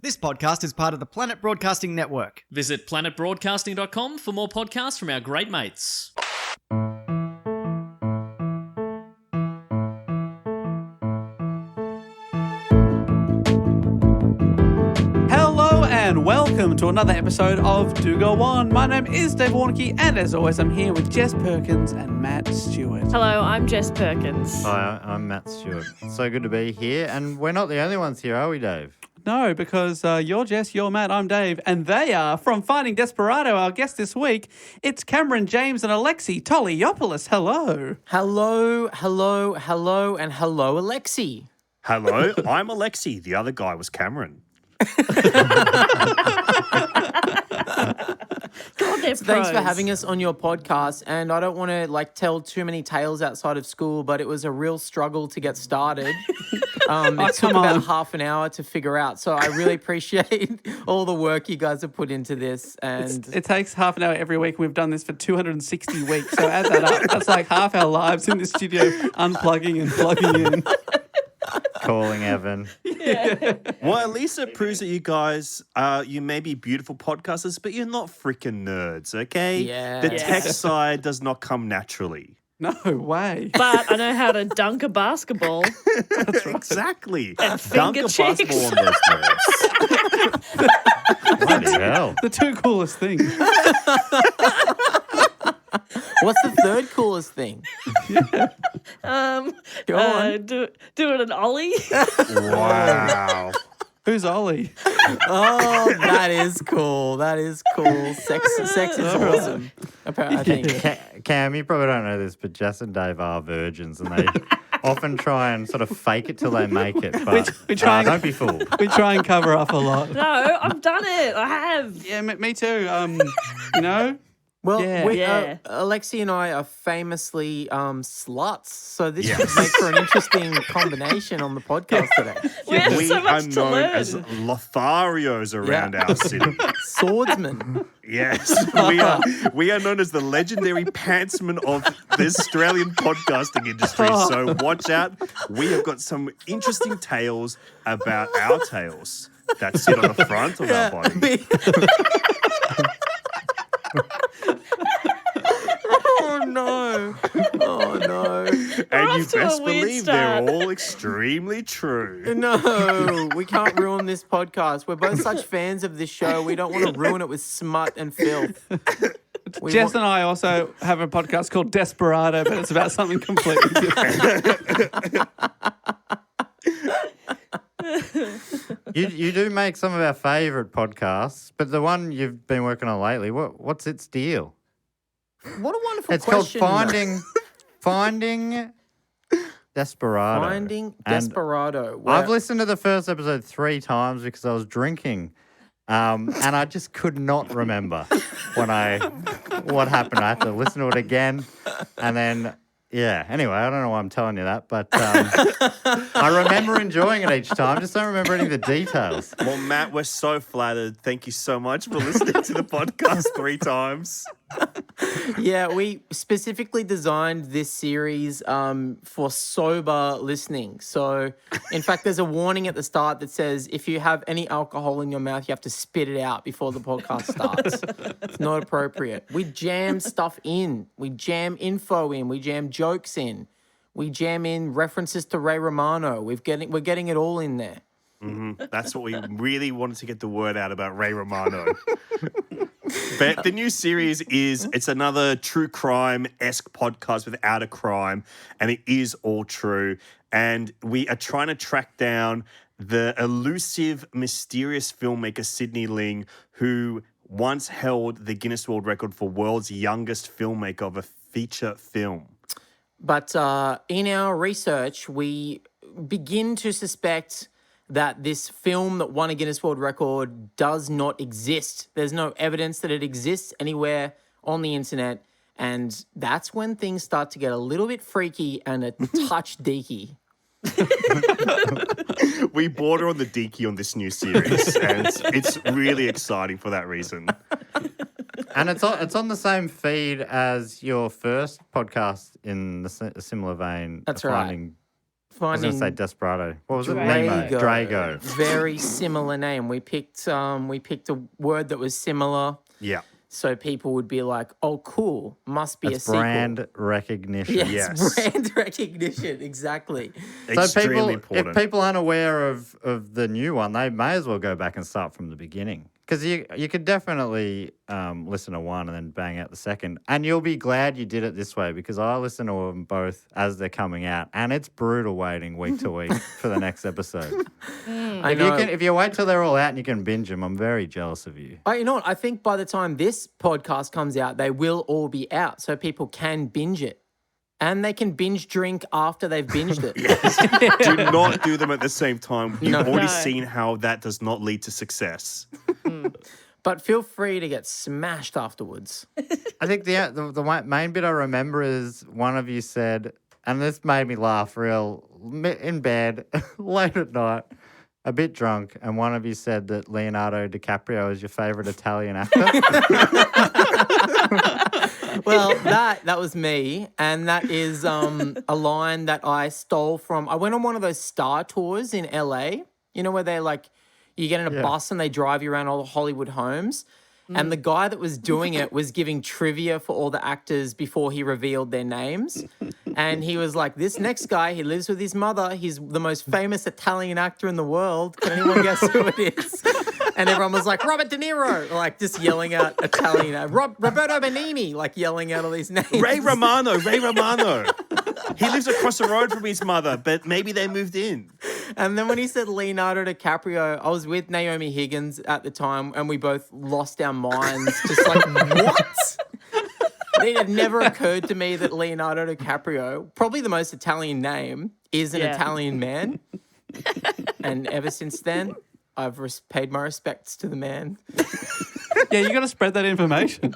This podcast is part of the Planet Broadcasting Network. Visit planetbroadcasting.com for more podcasts from our great mates. Hello and welcome to another episode of Do Go On. My name is Dave Warnicky, and as always, I'm here with Jess Perkins and Matt Stewart. Hello, I'm Jess Perkins. Hi, I'm Matt Stewart. So good to be here, and we're not the only ones here, are we, Dave? No, because you're Jess, you're Matt, I'm Dave, and they are from Finding Desperado. Our guest this week, it's Cameron, James and Alexei Toliopoulos. Hello. Hello, and hello, Alexei. Hello, I'm Alexei. The other guy was Cameron. God, they're So thanks for pros. having us on your podcast. And I don't want to tell too many tales outside of school, but it was a real struggle to get started. It took about half an hour to figure out. So I really appreciate all the work you guys have put into this. And It takes half an hour every week. We've done this for 260 weeks. So add that up. That's like half our lives in the studio, unplugging and plugging in. Calling Evan. Well, at least it proves that you guys, you may be beautiful podcasters, but you're not freaking nerds, okay? Yeah. The tech side does not come naturally. No way. But I know how to dunk a basketball. That's right. Exactly. And Dunk finger a chicks. basketball on those nerds. Bloody hell. The two coolest things. what's the third coolest thing? Go on. Doing an ollie. Wow. Who's Ollie? Oh, that is cool. That is cool. Sex is awesome. Apparently, I think. Cam, you probably don't know this, but Jess and Dave are virgins, and they often try and sort of fake it till they make it. But we try and- don't be fooled. We try and cover up a lot. No, I've done it. I have. Yeah, me too. You know? Well, Yeah. Yeah. Alexei and I are famously sluts, so this should make for an interesting combination on the podcast today. We have We so are much to known learn. as Lotharios around our city. Swordsman. Yes, we are known as the legendary pantsmen of the Australian podcasting industry. So watch out. We have got some interesting tales about our tails that sit on the front of our body. Oh no. Oh no. And off you to a best weird believe start. they're all extremely true. No, we can't ruin this podcast. We're both such fans of this show. We don't want to ruin it with smut and filth. Jess and I also have a podcast called Desperado, but it's about something completely different. You do make some of our favourite podcasts, but the one you've been working on lately, what's its deal? What a wonderful It's question. called Finding Desperado. Finding And Desperado. I've listened to the first episode 3 times because I was drinking, and I just could not remember what happened. I had to listen to it again, and then anyway, I don't know why I'm telling you that, but I remember enjoying it each time. Just don't remember any of the details. Well, Matt, we're so flattered. Thank you so much for listening to the podcast 3 times. Yeah, we specifically designed this series for sober listening. So, in fact, there's a warning at the start that says if you have any alcohol in your mouth, you have to spit it out before the podcast starts. It's not appropriate. We jam stuff in. We jam info in. We jam jokes in. We jam in references to Ray Romano. We're getting it all in there. That's what we really wanted to get the word out about Ray Romano. But the new series it's another true crime-esque podcast without a crime, and it is all true. And we are trying to track down the elusive, mysterious filmmaker Sidney Ling, who once held the Guinness World Record for world's youngest filmmaker of a feature film. But in our research, we begin to suspect that this film that won a Guinness World Record does not exist. There's no evidence that it exists anywhere on the internet. And that's when things start to get a little bit freaky and a touch deaky. We border on the deaky on this new series, and it's really exciting for that reason. And it's on the same feed as your first podcast in a similar vein. That's Finding was going finding to say Desperado. What was it? Drago. Drago. Very similar name. We picked a word that was similar, Yeah. so people would be like, "Oh, cool, must be It's a sequel." brand recognition. Yes, Yes. brand recognition. Exactly. So Extremely people, important. if people aren't aware of the new one, they may as well go back and start from the beginning. Because you could definitely listen to one and then bang out the second. And you'll be glad you did it this way because I listen to them both as they're coming out. And it's brutal waiting week to week for the next episode. I know. If you wait till they're all out and you can binge them, I'm very jealous of you. You know what? I think by the time this podcast comes out, they will all be out, so people can binge it. And they can binge drink after they've binged it. Do not do them at the same time. You've already No. seen how that does not lead to success. But feel free to get smashed afterwards. I think the main bit I remember is one of you said, and this made me laugh in bed, late at night, a bit drunk, and one of you said that Leonardo DiCaprio is your favourite Italian actor. Well, that was me, and that is a line that I stole from. I went on one of those Star tours in LA. You know where they're like, you get in a bus and they drive you around all the Hollywood homes. And the guy that was doing it was giving trivia for all the actors before he revealed their names. And he was like, this next guy, he lives with his mother. He's the most famous Italian actor in the world. Can anyone guess who it is? And everyone was like, Robert De Niro, like just yelling out Italian. Roberto Benigni, like yelling out all these names. Ray Romano. He lives across the road from his mother, but maybe they moved in. And then when he said Leonardo DiCaprio, I was with Naomi Higgins at the time, and we both lost our minds. Just like, what? It had never occurred to me that Leonardo DiCaprio, probably the most Italian name, is an Italian man. And ever since then, I've paid my respects to the man. Yeah, you got to spread that information.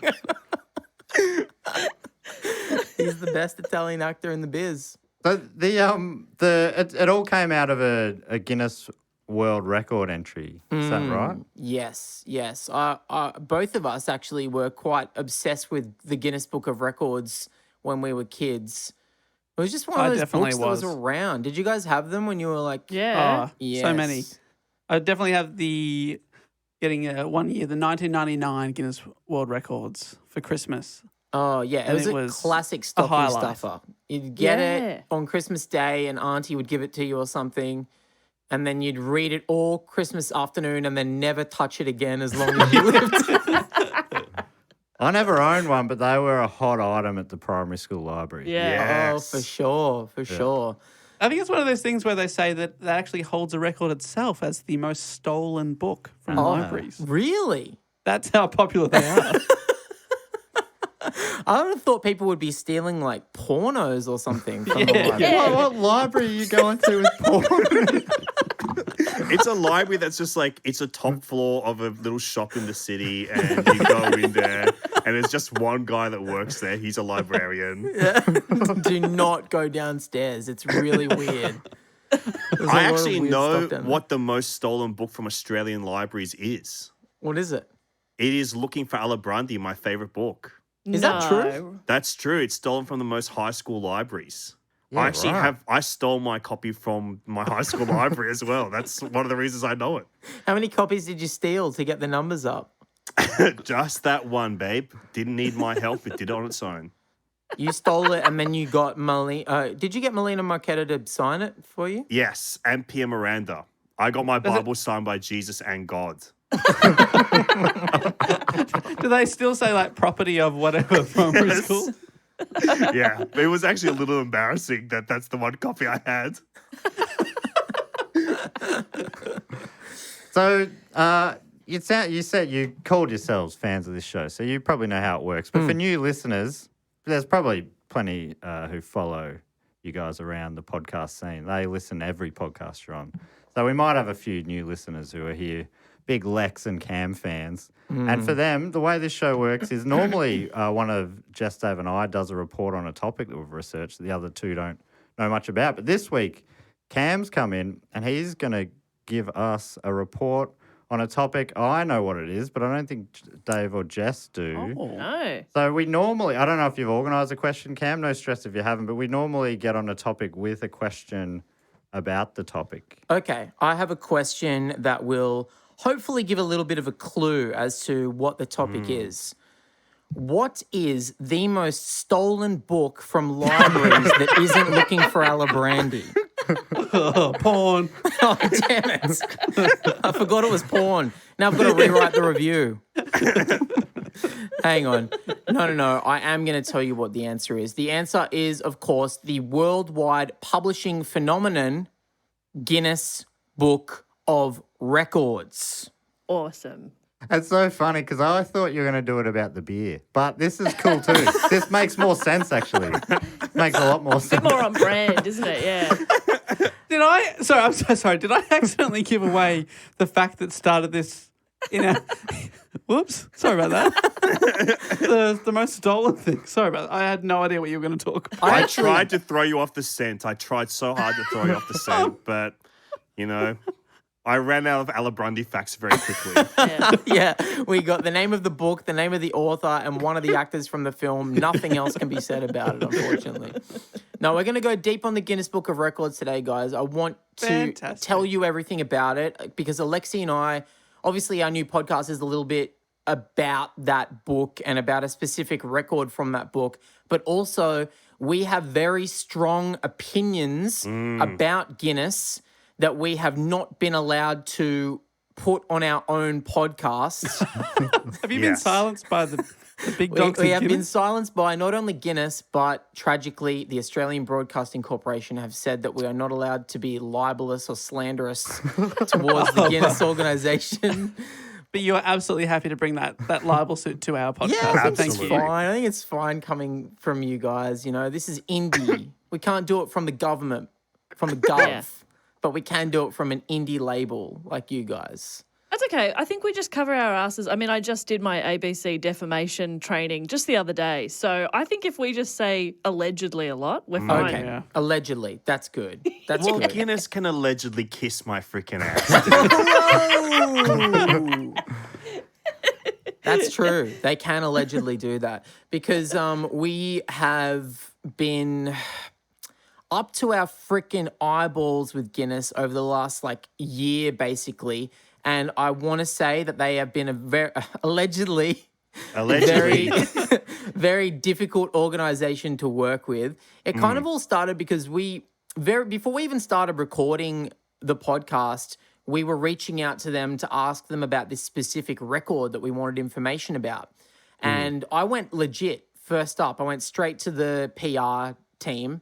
He's the best Italian actor in the biz. So it all came out of a Guinness World Record entry. Is that right? Yes. Both of us actually were quite obsessed with the Guinness Book of Records when we were kids. It was just one of I those definitely books that was was. around. Did you guys have them when you were like... Yeah. So many. Yes. I definitely have getting one year, the 1999 Guinness World Records for Christmas. Oh, yeah. It And was it a was classic a stocking highlight. stuffer. You'd get Yeah. it on Christmas Day and Auntie would give it to you or something. And then you'd read it all Christmas afternoon and then never touch it again as long as you lived. I never owned one, but they were a hot item at the primary school library. Yeah. Oh, for sure. I think it's one of those things where they say that actually holds a record itself as the most stolen book from libraries. Really? That's how popular they are. I would have thought people would be stealing like pornos or something from the library. Yeah. What library are you going to with porn? It's a library that's just like, it's a top floor of a little shop in the city, and you go in there, and there's just one guy that works there. He's a librarian. Do not go downstairs. It's really weird. There's a lot I of actually weird know stuff down there. what the most stolen book from Australian libraries is. What is it? It is Looking for Alibrandi, my favorite book. Is that true? That's true. It's stolen from the most high school libraries. Yeah, I actually right. I stole my copy from my high school library as well. That's one of the reasons I know How many copies did you steal to get the numbers up? it. Just that one, babe. Didn't need my help. It did it on its own. You stole it and then you got Melina. Did you get Melina Marchetta to sign it for you? Yes, and Pierre Miranda. I got my Bible signed by Jesus and God. Do they still say like property of whatever primary Yes. school? Yeah, it was actually a little embarrassing that that's the one copy I had. So you said you called yourselves fans of this show, so you probably know how it works. But for new listeners, there's probably plenty who follow you guys around the podcast scene. They listen to every podcast you're on. So we might have a few new listeners who are here, big Lex and Cam fans. And for them, the way this show works is normally one of Jess, Dave and I does a report on a topic that we've researched that the other two don't know much about. But this week, Cam's come in and he's going to give us a report on a topic. I know what it is, but I don't think Dave or Jess do. No. So we normally, I don't know if you've organised a question, Cam, no stress if you haven't, but we normally get on a topic with a question about the topic. Okay, I have a question that will hopefully give a little bit of a clue as to what the topic is. What is the most stolen book from libraries that isn't looking for Alibrandi? Porn. Oh, damn it. I forgot it was porn. Now I've got to rewrite the review. Hang on. No. I am going to tell you what the answer is. The answer is, of course, the worldwide publishing phenomenon, Guinness Book of Records. Awesome. It's so funny because I thought you were going to do it about the beer, but this is cool too. This makes more sense, actually. Makes a lot more sense. More on brand, isn't it? Yeah. I'm so sorry. Did I accidentally give away the fact that started this in a... Whoops. Sorry about that. The most stolen thing. Sorry about that. I had no idea what you were going to talk about. I tried to throw you off the scent. I tried so hard to throw you off the scent, but, I ran out of Alibrandi facts very quickly. Yeah, we got the name of the book, the name of the author, and one of the actors from the film. Nothing else can be said about it, unfortunately. No, we're going to go deep on the Guinness Book of Records today, guys. I want to tell you everything about it because Alexei and I, obviously our new podcast is a little bit about that book and about a specific record from that book, but also we have very strong opinions about Guinness that we have not been allowed to put on our own podcasts. Have you been silenced by the big dogs? We have been silenced by not only Guinness, but tragically, the Australian Broadcasting Corporation have said that we are not allowed to be libelous or slanderous towards the Guinness organisation. But you're absolutely happy to bring that libel suit to our podcast. Yeah, I think it's Absolutely. fine. I think it's fine coming from you guys. This is indie. We can't do it from the government, from the gov. Yeah. But we can do it from an indie label like you guys. That's okay. I think we just cover our asses. I mean, I just did my ABC defamation training just the other day. So I think if we just say allegedly a lot, we're fine. Okay. Yeah. Allegedly. That's good. That's Well, good. Guinness can allegedly kiss my freaking ass. That's true. They can allegedly do that because we have been up to our freaking eyeballs with Guinness over the last year, basically. And I want to say that they have been a very allegedly very, very difficult organization to work with. It kind of all started because before we even started recording the podcast, we were reaching out to them to ask them about this specific record that we wanted information about. And I went legit first up. I went straight to the PR team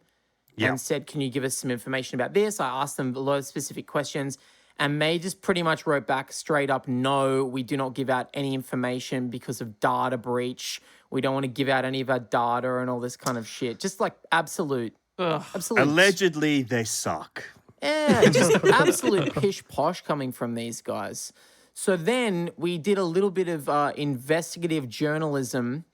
and said, can you give us some information about this? I asked them a lot of specific questions and they just pretty much wrote back straight up, no, we do not give out any information because of data breach. We don't want to give out any of our data and all this kind of shit. Just absolute. Allegedly, they suck. Yeah, just absolute pish posh coming from these guys. So then we did a little bit of investigative journalism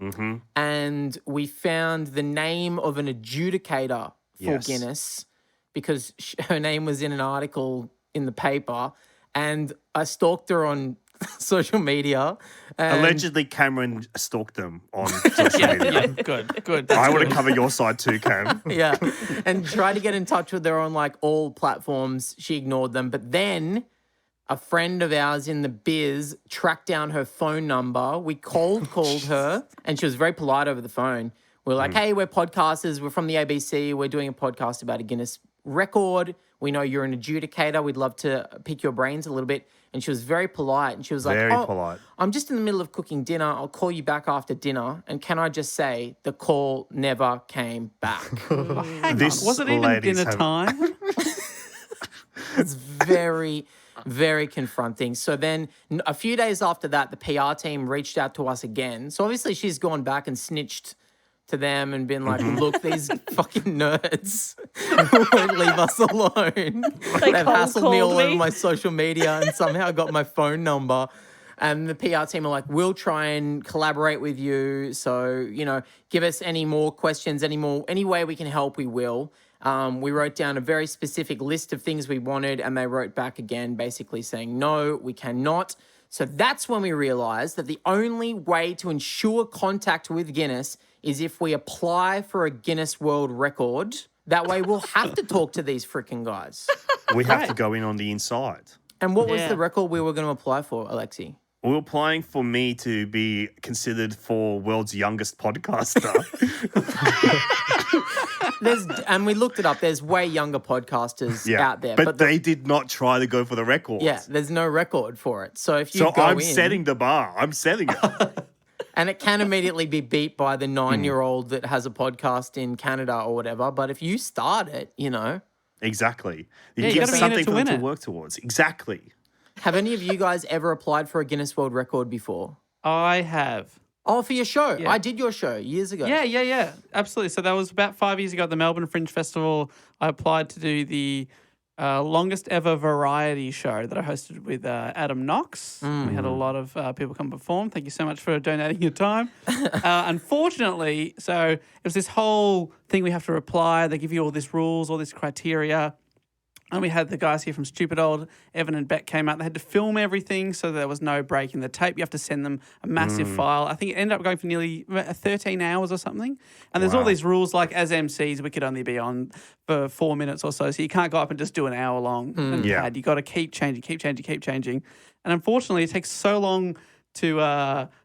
and we found the name of an adjudicator for Guinness because her name was in an article in the paper and I stalked her on social media. Allegedly, Cameron stalked them on social media. Good. I want to cover your side too, Cam. Yeah, and tried to get in touch with her on all platforms. She ignored them. But then a friend of ours in the biz tracked down her phone number. We called her and she was very polite over the phone. We're like, hey, we're podcasters. We're from the ABC. We're doing a podcast about a Guinness record. We know you're an adjudicator. We'd love to pick your brains a little bit. And she was very polite. And she was like, Very polite. I'm just in the middle of cooking dinner. I'll call you back after dinner. And can I just say, the call never came back. Hang on. This Was it even ladies dinner have- time? It's very, very confronting. So then a few days after that, the PR team reached out to us again. So obviously she's gone back and snitched to them and been like, look, these fucking nerds won't leave us alone. They've hassled me all over my social media and somehow got my phone number. And the PR team are like, we'll try and collaborate with you. So, give us any more questions, any way we can help, we will. We wrote down a very specific list of things we wanted and they wrote back again basically saying, no, we cannot. So that's when we realized that the only way to ensure contact with Guinness is if we apply for a Guinness World Record That way we'll have to talk to these freaking guys. We have to go in on the inside. And what was Yeah. the record we were going to apply for, Alexei? We were applying for me to be considered for world's youngest podcaster. And we looked it up. There's way younger podcasters out there. But they did not try to go for the record. Yeah, there's no record for it. So if you So go I'm in, setting the bar. I'm setting it. and it can immediately be beat by the 9-year-old that has a podcast in Canada or whatever. But if you start it, Exactly. You you give gotta be in it something to for win them to it. work towards. Exactly. have any of you guys ever applied for a Guinness World Record before? I have. Oh, for your show. Yeah. I did your show years ago. Yeah. Absolutely. So that was about 5 years ago at the Melbourne Fringe Festival. I applied to do the longest ever variety show that I hosted with Adam Knox. We had a lot of people come perform. Thank you so much for donating your time. Unfortunately, so it was this whole thing we have to reply. They give you all these rules, all this criteria. And we had the guys here from Stupid Old, Evan and Beck came out. They had to film everything so there was no break in the tape. You have to send them a massive file. I think it ended up going for nearly 13 hours or something. And there's all these rules like as MCs, we could only be on for 4 minutes or so. So you can't go up and just do an hour long. Yeah. You got to keep changing. And unfortunately, it takes so long to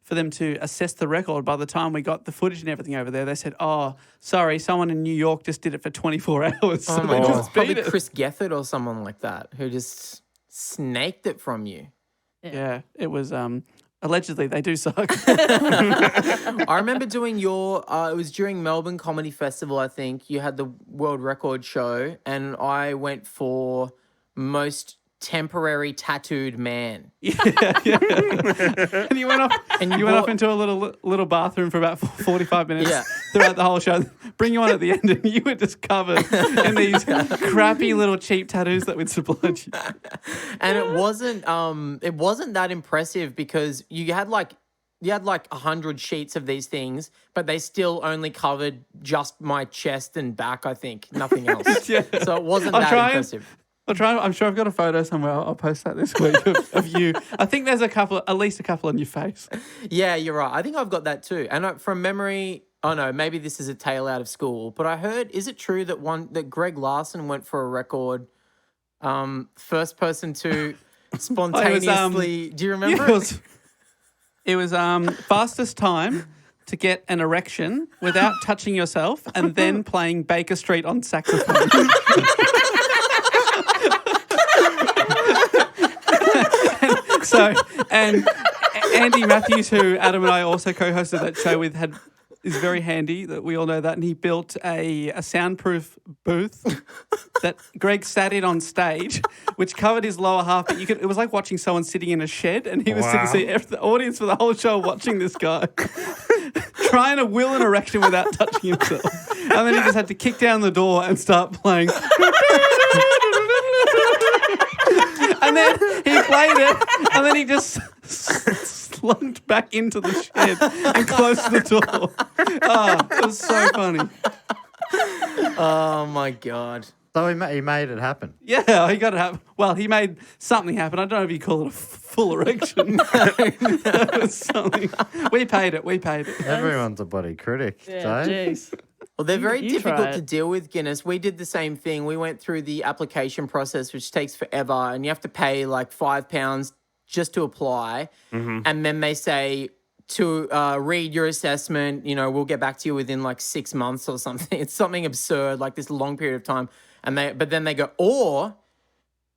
for them to assess the record. By the time we got the footage and everything over there, they said, "Oh, sorry, someone in New York just did it for 24 hours." Oh So my they God. just Probably beat it. Chris Gethard or someone like that who just snaked it from you. Yeah, it was allegedly they do suck. I remember doing your, it was during Melbourne Comedy Festival, I think. You had the world record show, and I went for most temporary tattooed man. And you went off And you you went bought- off into a little bathroom for about 45 minutes Yeah. throughout the whole show. Bring you on at the end, and you were just covered in these crappy little cheap tattoos that we'd supplied you. And it wasn't that impressive because you had like 100 sheets of these things, but they still only covered just my chest and back, I think. Nothing else. Yeah. So it wasn't I'll that try and- impressive. I'm sure I've got a photo somewhere. I'll post that this week of you. I think there's at least a couple on your face. Yeah, you're right. I think I've got that too. And from memory, oh no, maybe this is a tale out of school, but I heard, is it true that Greg Larson went for a record, first person to spontaneously, do you remember? Yeah, it was fastest time to get an erection without touching yourself and then playing Baker Street on saxophone. And Andy Matthews, who Adam and I also co-hosted that show with, is very handy. That we all know that, and he built a soundproof booth that Greg sat in on stage, which covered his lower half. But it was like watching someone sitting in a shed, and he was the audience for the whole show watching this guy trying to will an erection without touching himself, and then he just had to kick down the door and start playing. And then he played it, and then he just slunked back into the shed and closed the door. Oh, it was so funny. Oh my God. So he made it happen. Yeah, he got it happen. Well, he made something happen. I don't know if you call it a full erection. That was something. We paid it. Everyone's a bloody critic. Yeah, Dave. jeez. Well, they're very you difficult try to it. deal with, Guinness. We did the same thing. We went through the application process, which takes forever, and you have to pay like £5 just to apply. And then they say to read your assessment, we'll get back to you within like 6 months or something. It's something absurd, like this long period of time. But then they go, or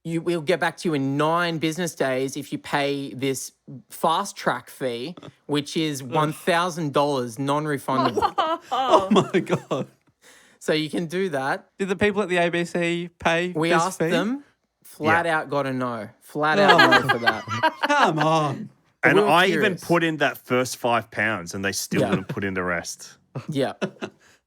we'll get back to you in 9 business days if you pay this fast track fee, which is $1,000 non-refundable. Oh my God. So you can do that. Did the people at the ABC pay We this asked fee? them, flat out got a no. Flat out no for that. Come on. And we were I even curious. put in that first £5 and they still Yeah. didn't put in the rest. Yeah.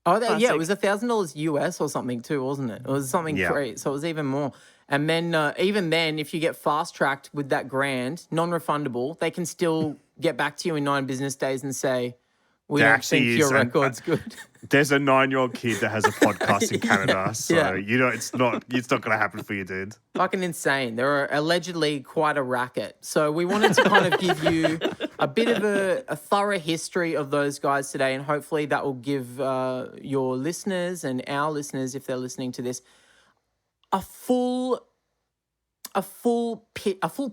Oh, yeah, it was $1,000 US or something too, wasn't it? It was something Yeah. free, so it was even more. And then even then, if you get fast tracked with that grant, non-refundable, they can still get back to you in 9 business days and say, we There don't actually think is your an- record's good. There's a 9-year-old kid that has a podcast in Canada, so Yeah. it's not going to happen for you, dude. Fucking insane. They're allegedly quite a racket. So we wanted to kind of give you a bit of a thorough history of those guys today, and hopefully that will give your listeners and our listeners, if they're listening to this, a full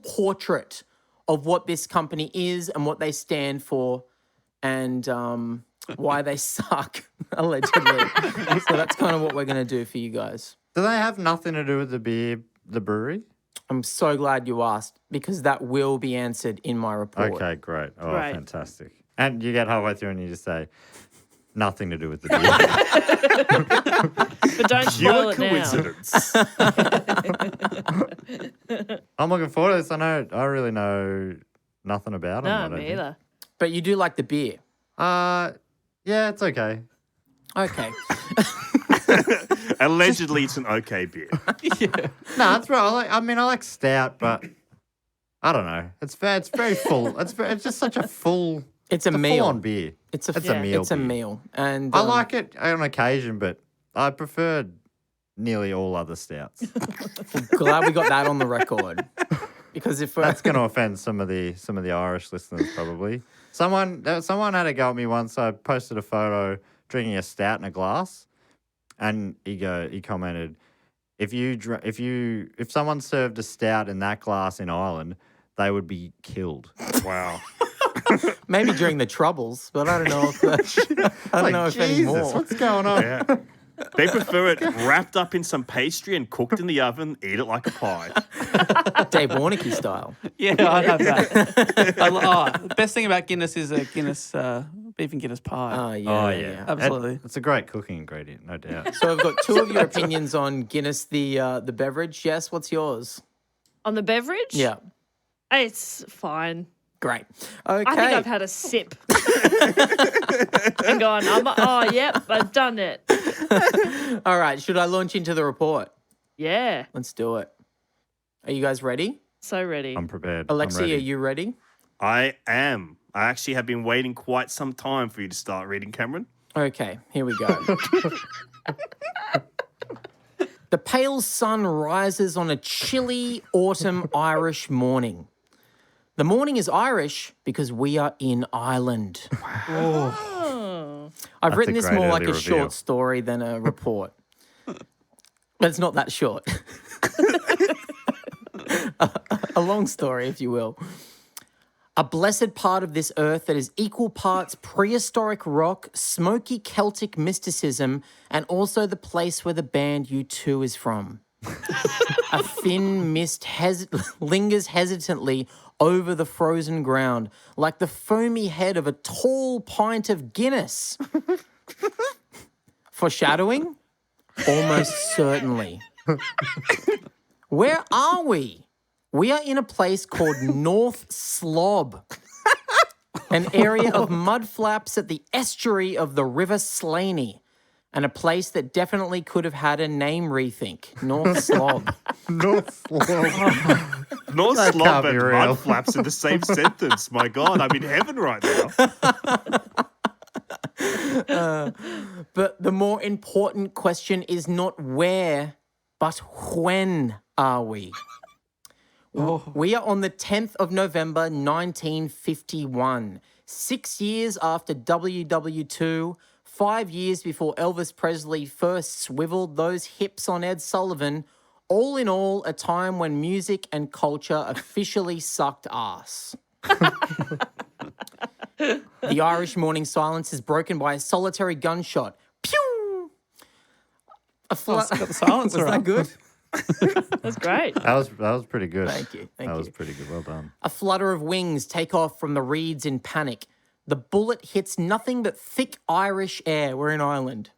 portrait of what this company is and what they stand for, and why they suck, allegedly. So that's kind of what we're going to do for you guys. Do they have nothing to do with the brewery? I'm so glad you asked, because that will be answered in my report. Okay, great. Oh, Right. fantastic. And you get halfway through and you just say, nothing to do with the beer. But don't spoil Pure it coincidence. I'm looking forward to this. I really know nothing about them. now. I No, don't me think. either. But you do like the beer. Yeah, it's okay. Okay. Allegedly, it's an okay beer. No, it's right. I like stout, but I don't know. It's very full. It's just such a full. It's a It's a meal. full-on beer. It's a It's a meal. It's a beer. meal. And I like it on occasion, but I prefer nearly all other stouts. glad we got that on the record. Because if That's going to offend some of the Irish listeners probably. Someone had a go at me once. I posted a photo drinking a stout in a glass, and he commented, if someone served a stout in that glass in Ireland, they would be killed. Wow. maybe during the Troubles, but I don't know if I don't know if Jesus, anymore. what's going on? Yeah. They prefer it wrapped up in some pastry and cooked in the oven, eat it like a pie. Dave Warnicky style. Yeah, I'd have that. The best thing about Guinness is a Guinness beef and Guinness pie. Oh yeah. Oh yeah, Absolutely. It's a great cooking ingredient, no doubt. So we've got two of your opinions on Guinness, the beverage. Yes, what's yours? On the beverage? Yeah. It's fine. Great. Okay. I think I've had a sip and gone, yep, I've done it. All right. Should I launch into the report? Yeah, Let's do it. Are you guys ready? so ready. I'm prepared. Alexei, I'm ready. are you ready? I am. I actually have been waiting quite some time for you to start reading, Cameron. Okay, here we go. The pale sun rises on a chilly autumn Irish morning. The morning is Irish because we are in Ireland. Oh. I've That's written a this great more like early a reveal. short story than a report. But it's not that short. A long story, if you will. A blessed part of this earth that is equal parts prehistoric rock, smoky Celtic mysticism, and also the place where the band U2 is from. A thin mist lingers hesitantly over the frozen ground, like the foamy head of a tall pint of Guinness. Foreshadowing? Almost certainly. Where are we? We are in a place called North Slob, an area of mud flaps at the estuary of the River Slaney, and a place that definitely could have had a name rethink. North Slob. North Slob. North That Slob can't and be real. mud flaps in the same sentence. My God, I'm in heaven right now. But the more important question is not where, but when are we? We are on the 10th of November, 1951. 6 years after WW2, 5 years before Elvis Presley first swiveled those hips on Ed Sullivan. All in all, a time when music and culture officially sucked ass. The Irish morning silence is broken by a solitary gunshot. Pew! Got the silence Was that around. good? That's great. That was pretty good. Thank you. Thank That you. was pretty good. Well done. A flutter of wings take off from the reeds in panic. The bullet hits nothing but thick Irish air. We're in Ireland.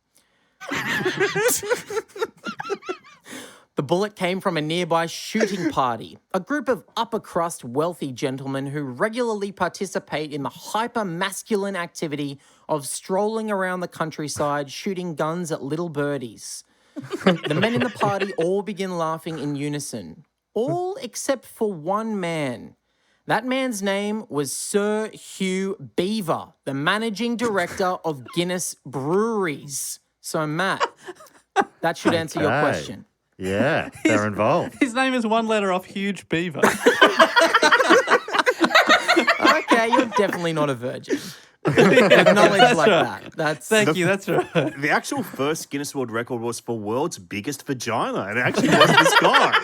The bullet came from a nearby shooting party, a group of upper crust wealthy gentlemen who regularly participate in the hyper-masculine activity of strolling around the countryside shooting guns at little birdies. The men in the party all begin laughing in unison. All except for one man. That man's name was Sir Hugh Beaver, the managing director of Guinness Breweries. So, Matt, that should answer your Okay. question. Yeah, they're involved. His name is one letter off Huge Beaver. Okay, you're definitely not a virgin. Acknowledge like that. That's Thank you, that's right. The actual first Guinness World Record was for world's biggest vagina, and it actually was this guy.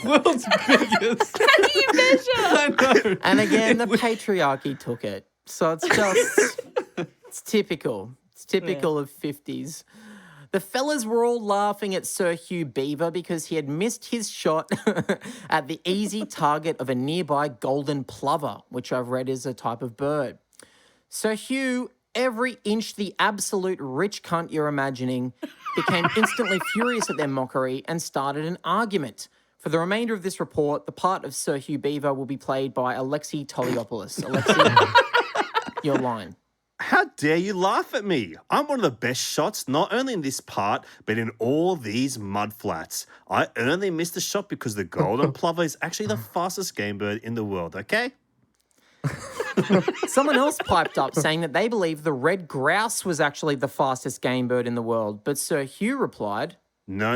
World's biggest. How do you measure? I know. And again, the patriarchy took it. So it's just, it's typical. It's typical of 50s. The fellas were all laughing at Sir Hugh Beaver because he had missed his shot at the easy target of a nearby golden plover, which I've read is a type of bird. Sir Hugh, every inch the absolute rich cunt you're imagining, became instantly furious at their mockery and started an argument. For the remainder of this report, the part of Sir Hugh Beaver will be played by Alexei Toliopoulos. Alexei, your line. How dare you laugh at me? I'm one of the best shots, not only in this part, but in all these mud flats. I only missed the shot because the golden plover is actually the fastest game bird in the world, okay? Someone else piped up saying that they believe the red grouse was actually the fastest game bird in the world, but Sir Hugh replied, No,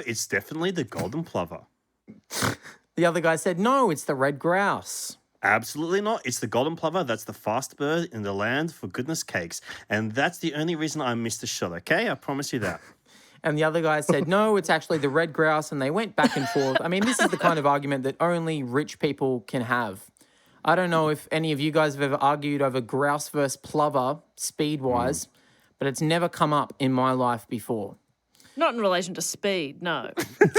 it's definitely the golden plover. the other guy said, no, it's the red grouse. Absolutely not. It's the golden plover. That's the fast bird in the land, for goodness cakes. And that's the only reason I missed the shot, okay? I promise you that. And the other guy said, no, it's actually the red grouse. And they went back and forth. I mean, this is the kind of argument that only rich people can have. I don't know if any of you guys have ever argued over grouse versus plover, speed-wise, but it's never come up in my life before. Not in relation to speed, no.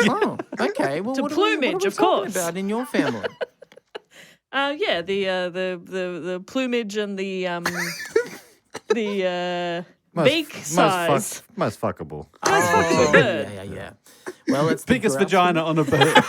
Oh, okay. Well, To what plumage, are we of talking course. about in your family? Yeah, the plumage and the beak size. Most fuckable. Oh, bird. yeah. Well, it's the Biggest grouse. vagina on a bird.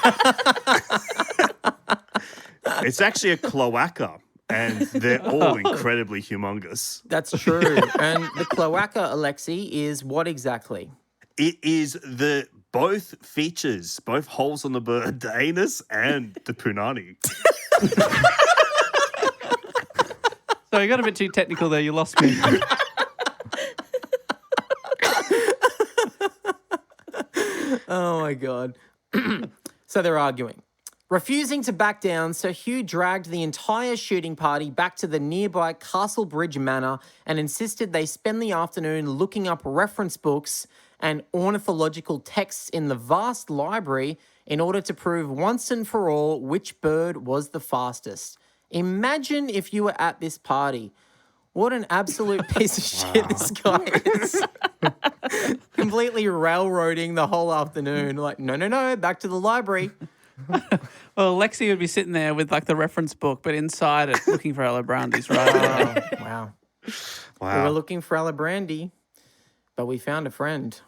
It's actually a cloaca, and they're all incredibly humongous. That's true. And the cloaca, Alexei, is what exactly? It is the both features, both holes on the bird, the anus and the punani. So you got a bit too technical there. You lost me. Oh, my God. So they're arguing. Refusing to back down, Sir Hugh dragged the entire shooting party back to the nearby Castlebridge Manor and insisted they spend the afternoon looking up reference books and ornithological texts in the vast library in order to prove once and for all which bird was the fastest. Imagine if you were at this party. What an absolute piece of shit this guy is. Completely railroading the whole afternoon. Like, no, back to the library. Well, Lexi would be sitting there with like the reference book, but inside it looking for Ella Brandy's right. Oh, wow. We were Wow. looking for Ella Brandy, but we found a friend.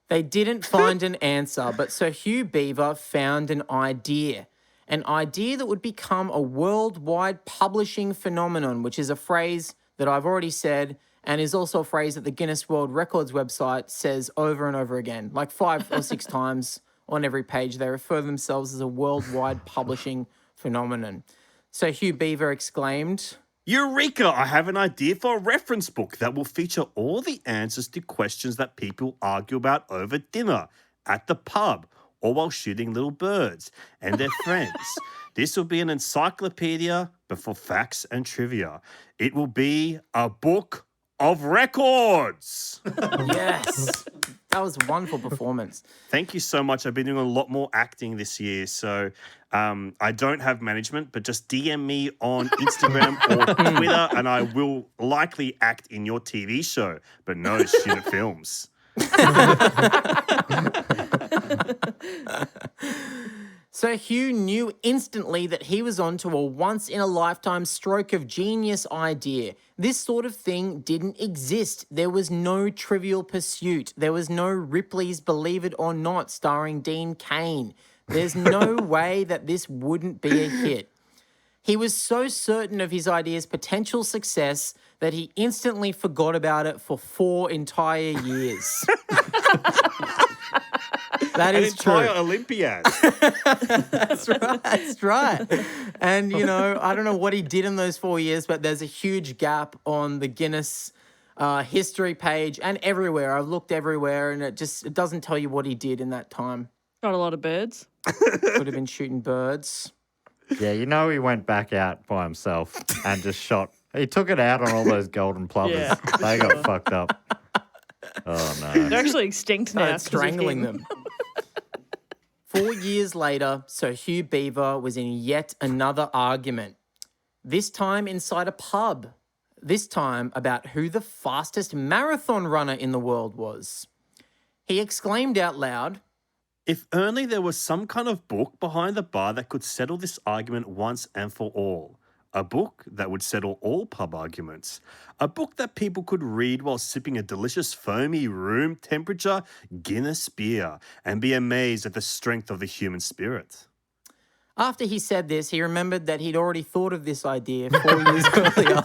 They didn't find an answer, but Sir Hugh Beaver found an idea that would become a worldwide publishing phenomenon, which is a phrase that I've already said and is also a phrase that the Guinness World Records website says over and over again, like 5 or 6 times on every page. They refer to themselves as a worldwide publishing phenomenon. So Hugh Beaver exclaimed, Eureka! I have an idea for a reference book that will feature all the answers to questions that people argue about over dinner, at the pub, or while shooting little birds and their friends. This will be an encyclopedia, but for facts and trivia. It will be a book of records. yes. That was a wonderful performance. Thank you so much. I've been doing a lot more acting this year, so I don't have management, but just DM me on Instagram or Twitter, and I will likely act in your TV show, but no student films. So Hugh knew instantly that he was onto a once-in-a-lifetime stroke of genius idea. This sort of thing didn't exist. There was no Trivial Pursuit. There was no Ripley's Believe It or Not starring Dean Cain. There's no way that this wouldn't be a hit. He was so certain of his idea's potential success that he instantly forgot about it for 4 entire years. That An is true. entire Olympiad. That's right. That's right. And, I don't know what he did in those 4 years, but there's a huge gap on the Guinness history page and everywhere. I've looked everywhere, and it doesn't tell you what he did in that time. Got a lot of birds. Could have been shooting birds. Yeah, he went back out by himself and just shot. He took it out on all those golden plovers. Yeah. They got fucked up. Oh, no. They're actually extinct now. Started 'cause of strangling him. them. 4 years later, Sir Hugh Beaver was in yet another argument. This time inside a pub. This time about who the fastest marathon runner in the world was. He exclaimed out loud, If only there was some kind of book behind the bar that could settle this argument once and for all. A book that would settle all pub arguments. A book that people could read while sipping a delicious foamy room temperature Guinness beer and be amazed at the strength of the human spirit. After he said this, he remembered that he'd already thought of this idea 4 years earlier.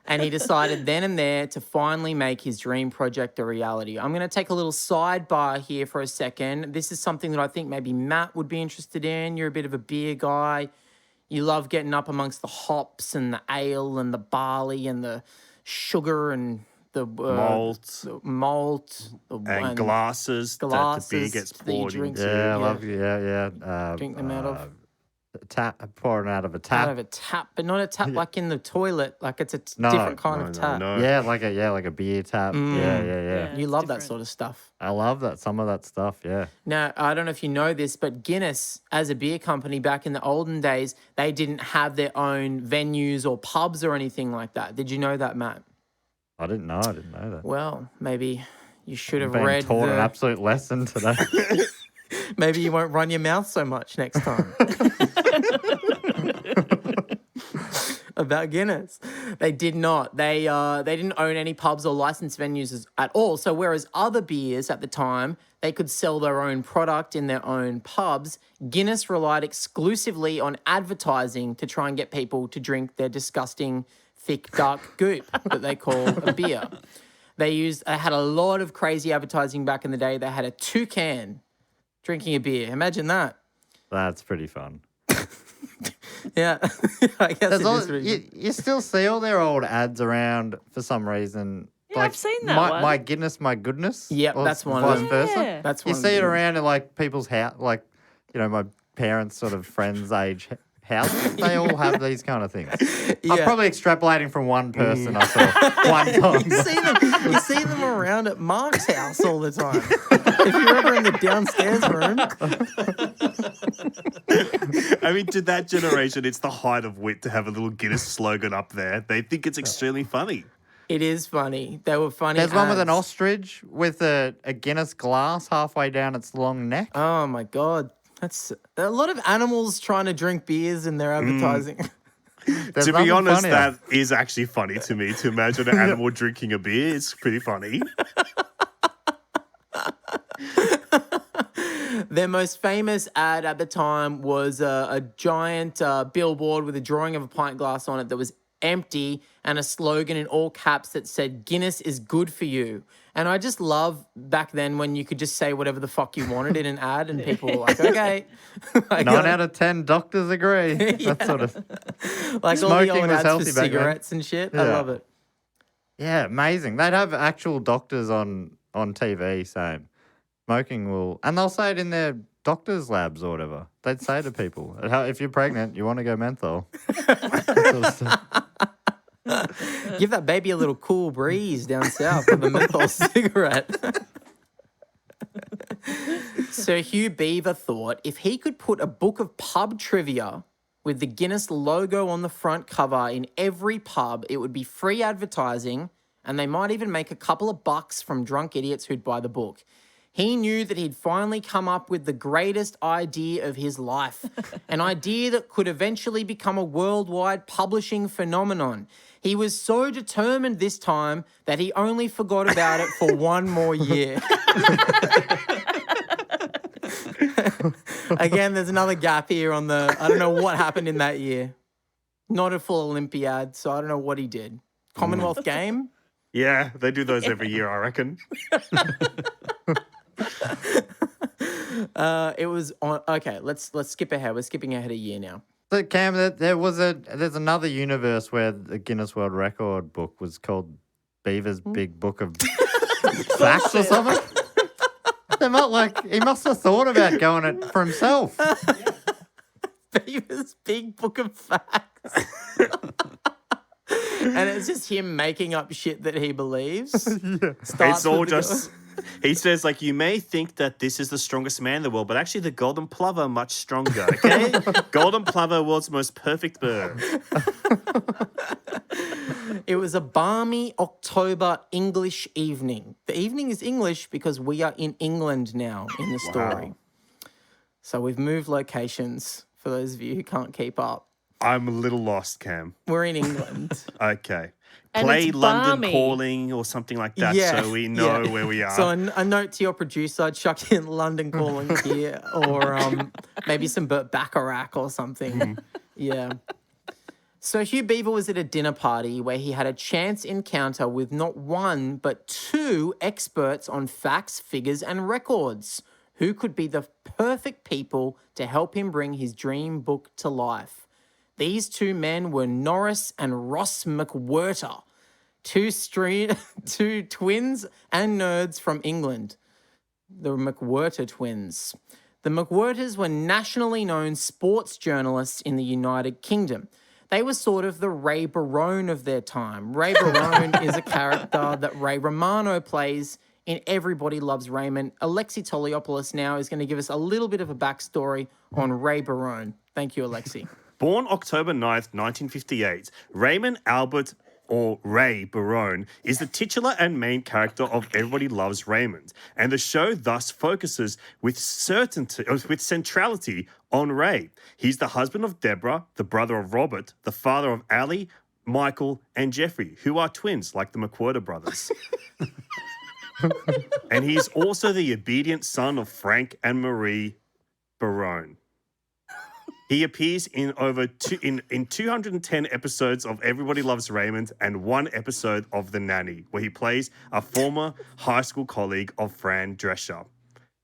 And he decided then and there to finally make his dream project a reality. I'm going to take a little sidebar here for a second. This is something that I think maybe Matt would be interested in. You're a bit of a beer guy. You love getting up amongst the hops and the ale and the barley and the sugar and the malt And glasses that the beer gets that you poured drink into. Yeah, I Yeah. love you. Yeah. Drink them out of. Pouring out of a Out tap. of a tap, but not a tap like in the toilet. Like it's a No, different kind of tap. No. Yeah, like a beer tap. Yeah. You It's love that different. sort of stuff. I love that. Some of that stuff. Yeah. Now, I don't know if you know this, but Guinness, as a beer company back in the olden days, they didn't have their own venues or pubs or anything like that. Did you know that, Matt? I didn't know that. Well, maybe you should have Been read taught an absolute lesson today. Maybe you won't run your mouth so much next time. About Guinness. They did not. They didn't own any pubs or licensed venues at all. So whereas other beers at the time, they could sell their own product in their own pubs, Guinness relied exclusively on advertising to try and get people to drink their disgusting, thick, dark goop that they call a beer. They had a lot of crazy advertising back in the day. They had a toucan drinking a beer. Imagine that. That's pretty fun. Yeah, I guess There's it all, is pretty you still see all their old ads around for some reason. Yeah, I've seen that one. My Guinness, my goodness. Yep, or that's one of vice them. versa. Yeah. That's You one of see it the- around in like people's house, like my parents' sort of friends' age houses. They all have these kind of things. I'm Yeah. probably extrapolating from one person I saw one time. You see them around at Mark's house all the time. If you're ever in the downstairs room, I mean, to that generation, it's the height of wit to have a little Guinness slogan up there. They think it's extremely funny. it is funny. They were funny. There's one with an ads. ostrich with a Guinness glass halfway down its long neck. Oh my god, there are a lot of animals trying to drink beers in their advertising. There's To be nothing honest, funnier. that is actually funny to me. To imagine an animal drinking a beer, it's pretty funny. Their most famous ad at the time was a giant billboard with a drawing of a pint glass on it that was empty and a slogan in all caps that said, "Guinness is good for you." And I just love back then when you could just say whatever the fuck you wanted in an ad and people were like, okay. Like, 9 out of 10 doctors agree. That sort of. like all the smoking old was ads for healthy back then. cigarettes and shit. I Yeah. love it. Yeah, amazing. They'd have actual doctors on TV saying smoking will, and they'll say it in their doctors' labs or whatever. They'd say to people, if you're pregnant, you want to go menthol. That sort of stuff. Give that baby a little cool breeze down south with a menthol cigarette. Sir Hugh Beaver thought if he could put a book of pub trivia with the Guinness logo on the front cover in every pub, it would be free advertising and they might even make a couple of bucks from drunk idiots who'd buy the book. He knew that he'd finally come up with the greatest idea of his life, an idea that could eventually become a worldwide publishing phenomenon. He was so determined this time that he only forgot about it for one more year. Again, there's another gap here on I don't know what happened in that year. Not a full Olympiad, so I don't know what he did. Commonwealth game? Yeah, they do those every year, I reckon. It was on. Okay, let's skip ahead. We're skipping ahead a year now. So Cam, there's another universe where the Guinness World Record book was called Beaver's Big Book of Facts or something. He must have thought about going it for himself. Beaver's Big Book of Facts. And it's just him making up shit that he believes. It's all just. He says, like, you may think that this is the strongest man in the world, but actually the golden plover much stronger, okay? Golden plover, world's most perfect bird. It was a balmy October English evening. The evening is English because we are in England now in the story. Wow. So we've moved locations for those of you who can't keep up. I'm a little lost, Cam. We're in England. Okay. And Play it's London balmy. Calling or something like that so we know where we are. So a note to your producer, chuck in London Calling here or maybe some Burt Bacharach or something. Yeah. So Hugh Beaver was at a dinner party where he had a chance encounter with not one, but two experts on facts, figures, and records who could be the perfect people to help him bring his dream book to life. These two men were Norris and Ross McWhirter, two twins and nerds from England, the McWhirter twins. The McWhirters were nationally known sports journalists in the United Kingdom. They were sort of the Ray Barone of their time. Ray Barone is a character that Ray Romano plays in Everybody Loves Raymond. Alexei Toliopoulos now is going to give us a little bit of a backstory on Ray Barone. Thank you, Alexei. Born October 9th, 1958, Raymond Albert, or Ray Barone, is the titular and main character of Everybody Loves Raymond, and the show thus focuses with centrality on Ray. He's the husband of Deborah, the brother of Robert, the father of Ali, Michael, and Jeffrey, who are twins like the McWhirter brothers. And he's also the obedient son of Frank and Marie Barone. He appears in in 210 episodes of Everybody Loves Raymond and one episode of The Nanny, where he plays a former high school colleague of Fran Drescher.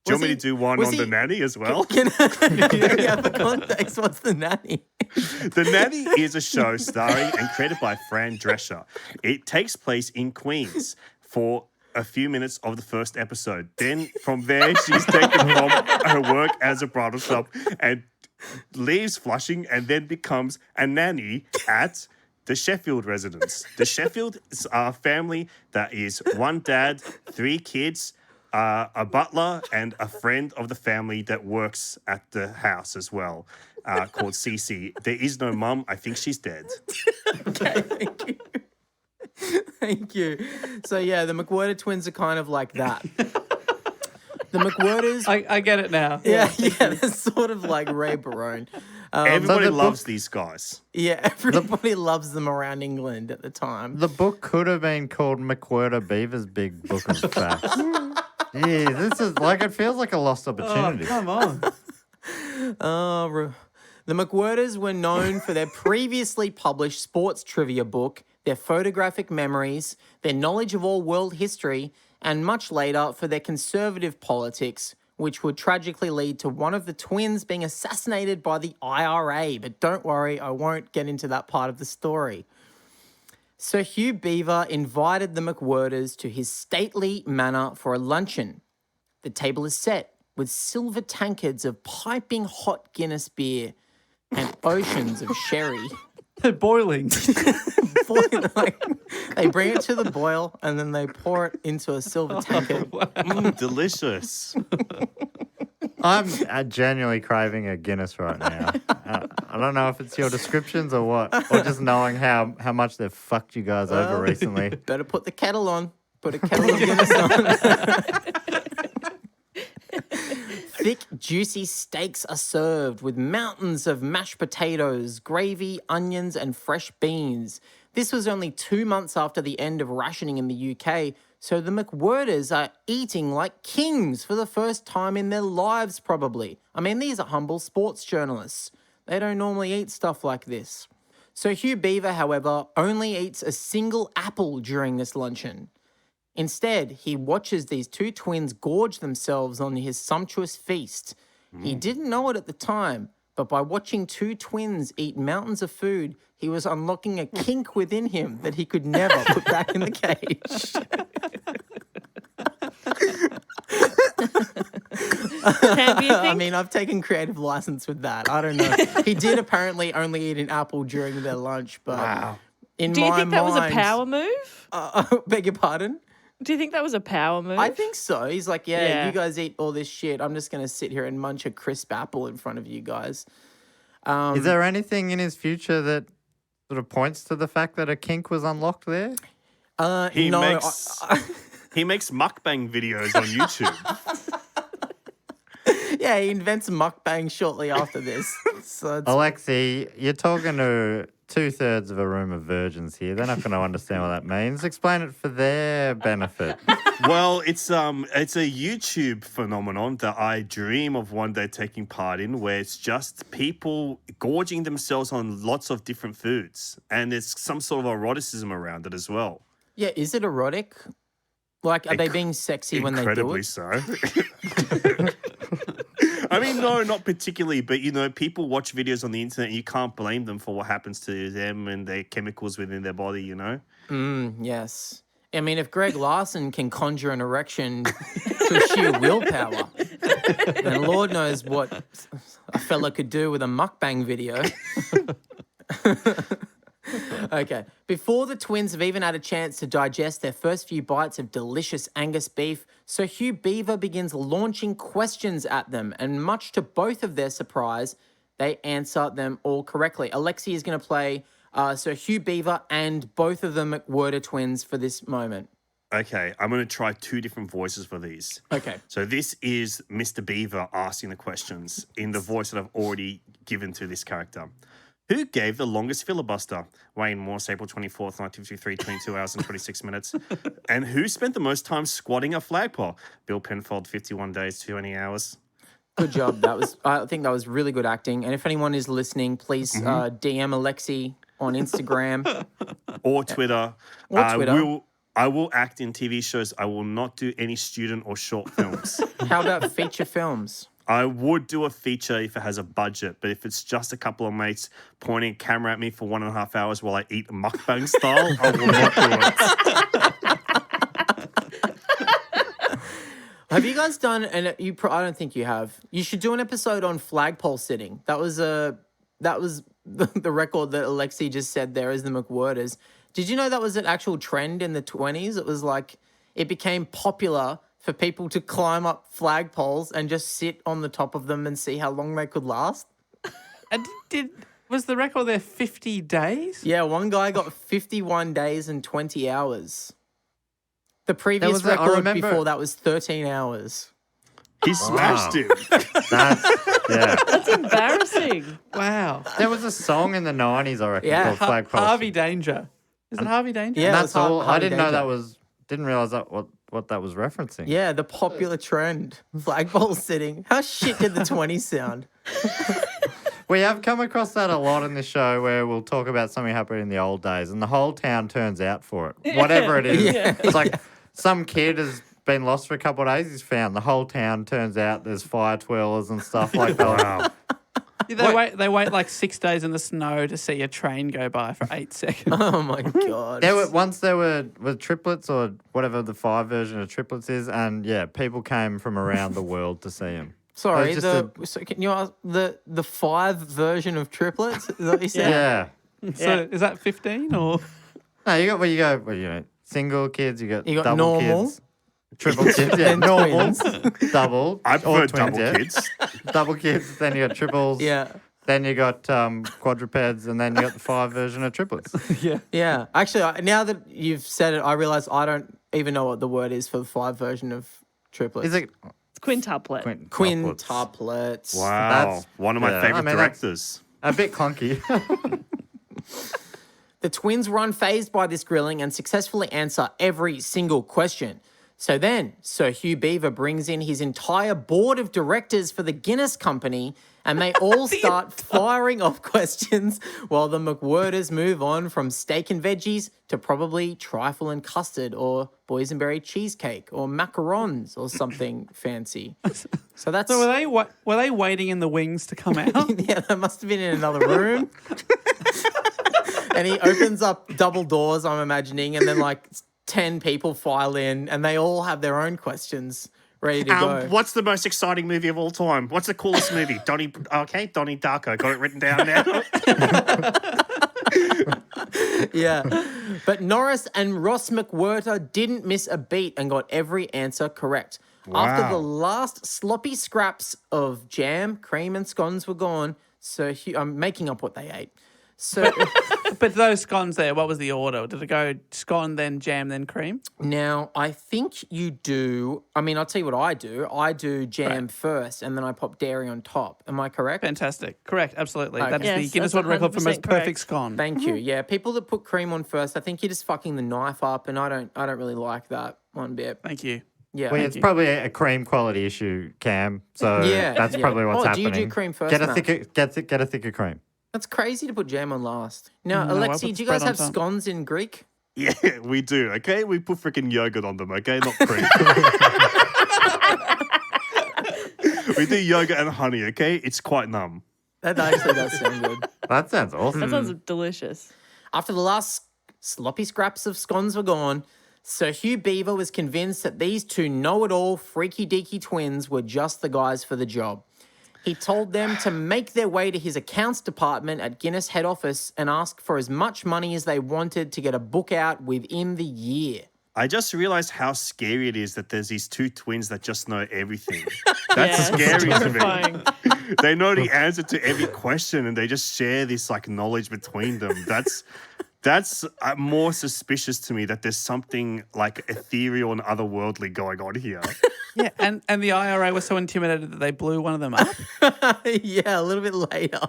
Do you want me to do one on The Nanny as well? Yeah, for context, what's The Nanny? The Nanny is a show starring and created by Fran Drescher. It takes place in Queens for a few minutes of the first episode. Then from there, she's taken from her work as a bridal shop and leaves Flushing and then becomes a nanny at the Sheffield residence. The Sheffield is a family that is one dad, 3 kids, a butler, and a friend of the family that works at the house as well, called Cece. There is no mum. I think she's dead. Okay, thank you. Thank you. So yeah, the McWhirter twins are kind of like that. The McWhirters... I get it now. Yeah, they're sort of like Ray Barone. Everybody loves these guys. Yeah, everybody loves them around England at the time. The book could have been called McWhirter Beaver's Big Book of Facts. Yeah, this is like, it feels like a lost opportunity. Oh, come on. The McWhirters were known for their previously published sports trivia book, their photographic memories, their knowledge of all world history, and much later for their conservative politics, which would tragically lead to one of the twins being assassinated by the IRA. But don't worry, I won't get into that part of the story. So Hugh Beaver invited the McWhirters to his stately manor for a luncheon. The table is set with silver tankards of piping hot Guinness beer and oceans of sherry. They're boiling. They bring it to the boil and then they pour it into a silver tankard. Delicious. I'm genuinely craving a Guinness right now. I don't know if it's your descriptions or what, or just knowing how much they've fucked you guys over recently. Better put the kettle on. Put a kettle of Guinness on. Thick, juicy steaks are served with mountains of mashed potatoes, gravy, onions, and fresh beans. This was only 2 months after the end of rationing in the UK, so the McWhirters are eating like kings for the first time in their lives, probably. I mean, these are humble sports journalists. They don't normally eat stuff like this. So Hugh Beaver, however, only eats a single apple during this luncheon. Instead, he watches these two twins gorge themselves on his sumptuous feast. He didn't know it at the time, but by watching two twins eat mountains of food, he was unlocking a kink within him that he could never put back in the cage. Cam, do you think? I mean, I've taken creative license with that. I don't know. He did apparently only eat an apple during their lunch, but in Do you my think that was a mind- power move? Beg your pardon? Do you think that was a power move? I think so. He's like, Yeah. you guys eat all this shit. I'm just going to sit here and munch a crisp apple in front of you guys. Is there anything in his future that sort of points to the fact that a kink was unlocked there? He no, makes he makes mukbang videos on YouTube. yeah, he invents mukbang shortly after this. So it's, Alexei, you're talking to 2/3 of a room of virgins here. They're not going to understand what that means. Explain it for their benefit. Well, it's a YouTube phenomenon that I dream of one day taking part in, where it's just people gorging themselves on lots of different foods, and there's some sort of eroticism around it as well. yeah, is it erotic? Like, are they being sexy when they do Incredibly it? so. I mean, no, not particularly, but people watch videos on the internet and you can't blame them for what happens to them and their chemicals within their body, Yes. I mean, if Greg Larson can conjure an erection to sheer willpower, then Lord knows what a fella could do with a mukbang video. Okay. Before the twins have even had a chance to digest their first few bites of delicious Angus beef, Sir Hugh Beaver begins launching questions at them, and much to both of their surprise, they answer them all correctly. Alexei is going to play Sir Hugh Beaver and both of the McWhirter twins for this moment. Okay, I'm going to try two different voices for these. Okay. So this is Mr. Beaver asking the questions in the voice that I've already given to this character. Who gave the longest filibuster? Wayne Morse, April 24th, 1953, 22 hours and 26 minutes. And who spent the most time squatting a flagpole? Bill Penfold, 51 days, 20 hours. Good job. I think that was really good acting. And if anyone is listening, please DM Alexei on Instagram. Or Twitter. Or Twitter. I will act in TV shows. I will not do any student or short films. How about feature films? I would do a feature if it has a budget, but if it's just a couple of mates pointing a camera at me for 1.5 hours while I eat mukbang style, I will not do it. Have you guys done? And I don't think you have. You should do an episode on Flagpole Sitting. That was the record that Alexei just said there as the McWhirters. Did you know that was an actual trend in the 20s? It was like it became popular for people to climb up flagpoles and just sit on the top of them and see how long they could last. And was the record there 50 days? Yeah, one guy got 51 days and 20 hours. The previous record before that was 13 hours. He smashed him. That's embarrassing. Wow. There was a song in the 90s, I reckon, Yeah. called Flagpole. Harvey Danger. Is it Harvey Danger? Yeah, And it that's was all. I Harvey didn't know Danger. didn't realize that what that was referencing. Yeah, the popular trend. Flagpole sitting. How shit did the 20s sound? We have come across that a lot in this show where we'll talk about something happened in the old days and the whole town turns out for it. Whatever it is. Yeah. It's like some kid has been lost for a couple of days, he's found. The whole town turns out there's fire twirlers and stuff like that. Wow. They wait like 6 days in the snow to see a train go by for 8 seconds. Oh my God. There were triplets or whatever the 5 version of triplets is, and yeah, people came from around the world to see him. Sorry, Just can you ask the 5 version of triplets? Is that what you said? Yeah. So is that 15 or? No, you got single kids, you got double normal. kids. Triple kids, yeah, And normal, twins. double. I or prefer twins, double yeah. kids. Double kids, then you got triples. Yeah. Then you got quadrupeds, and then you got the 5 version of triplets. Yeah. Actually, now that you've said it, I realize I don't even know what the word is for the 5 version of triplets. Is it It's quintuplet. Quintuplets? Wow. That's- One of my yeah, favorite I mean, that's- directors. a bit clunky? The twins were unfazed by this grilling and successfully answer every single question. So then, Sir Hugh Beaver brings in his entire board of directors for the Guinness Company, and they all start firing off questions while the McWhirters move on from steak and veggies to probably trifle and custard or boysenberry cheesecake or macarons or something fancy. So that's... So were they waiting in the wings to come out? Yeah, they must have been in another room. And he opens up double doors, I'm imagining, and then like 10 people file in and they all have their own questions ready to go. What's the most exciting movie of all time? What's the coolest movie? Donnie Darko. Got it written down now. Yeah. But Norris and Ross McWhirter didn't miss a beat and got every answer correct. After the last sloppy scraps of jam, cream, and scones were gone, so I'm making up what they ate. So, But those scones there, what was the order? Did it go scone, then jam, then cream? now I think you do. I mean, I'll tell you what I do. I do jam first, and then I pop dairy on top. Am I correct? Fantastic. Correct. Absolutely. Okay. That's the Yes, Guinness that's World Record for most 100% correct. perfect scone. Thank you. Yeah, people that put cream on first, I think you're just fucking the knife up, and I don't really like that one bit. Thank you. Yeah. Well, it's probably a cream quality issue, Cam. So Yeah, that's yeah. probably what's Oh, do you happening. do cream first, Get a Matt? thicker, get a thicker cream. That's crazy to put jam on last. Now, No, I Alexei, put do you guys spread on have top. scones in Greek? Yeah, we do. Okay, we put freaking yogurt on them. Okay, not cream. We do yogurt and honey. Okay, it's quite numb. That actually does sound good. That sounds awesome. That sounds delicious. After the last sloppy scraps of scones were gone, Sir Hugh Beaver was convinced that these two know-it-all freaky-deaky twins were just the guys for the job. He told them to make their way to his accounts department at Guinness head office and ask for as much money as they wanted to get a book out within the year. I just realized how scary it is that there's these two twins that just know everything. That's Yeah, it's scary to terrifying. me. They know the answer to every question and they just share this like knowledge between them. That's more suspicious to me that there's something like ethereal and otherworldly going on here. Yeah, and the IRA was so intimidated that they blew one of them up. Yeah, a little bit later.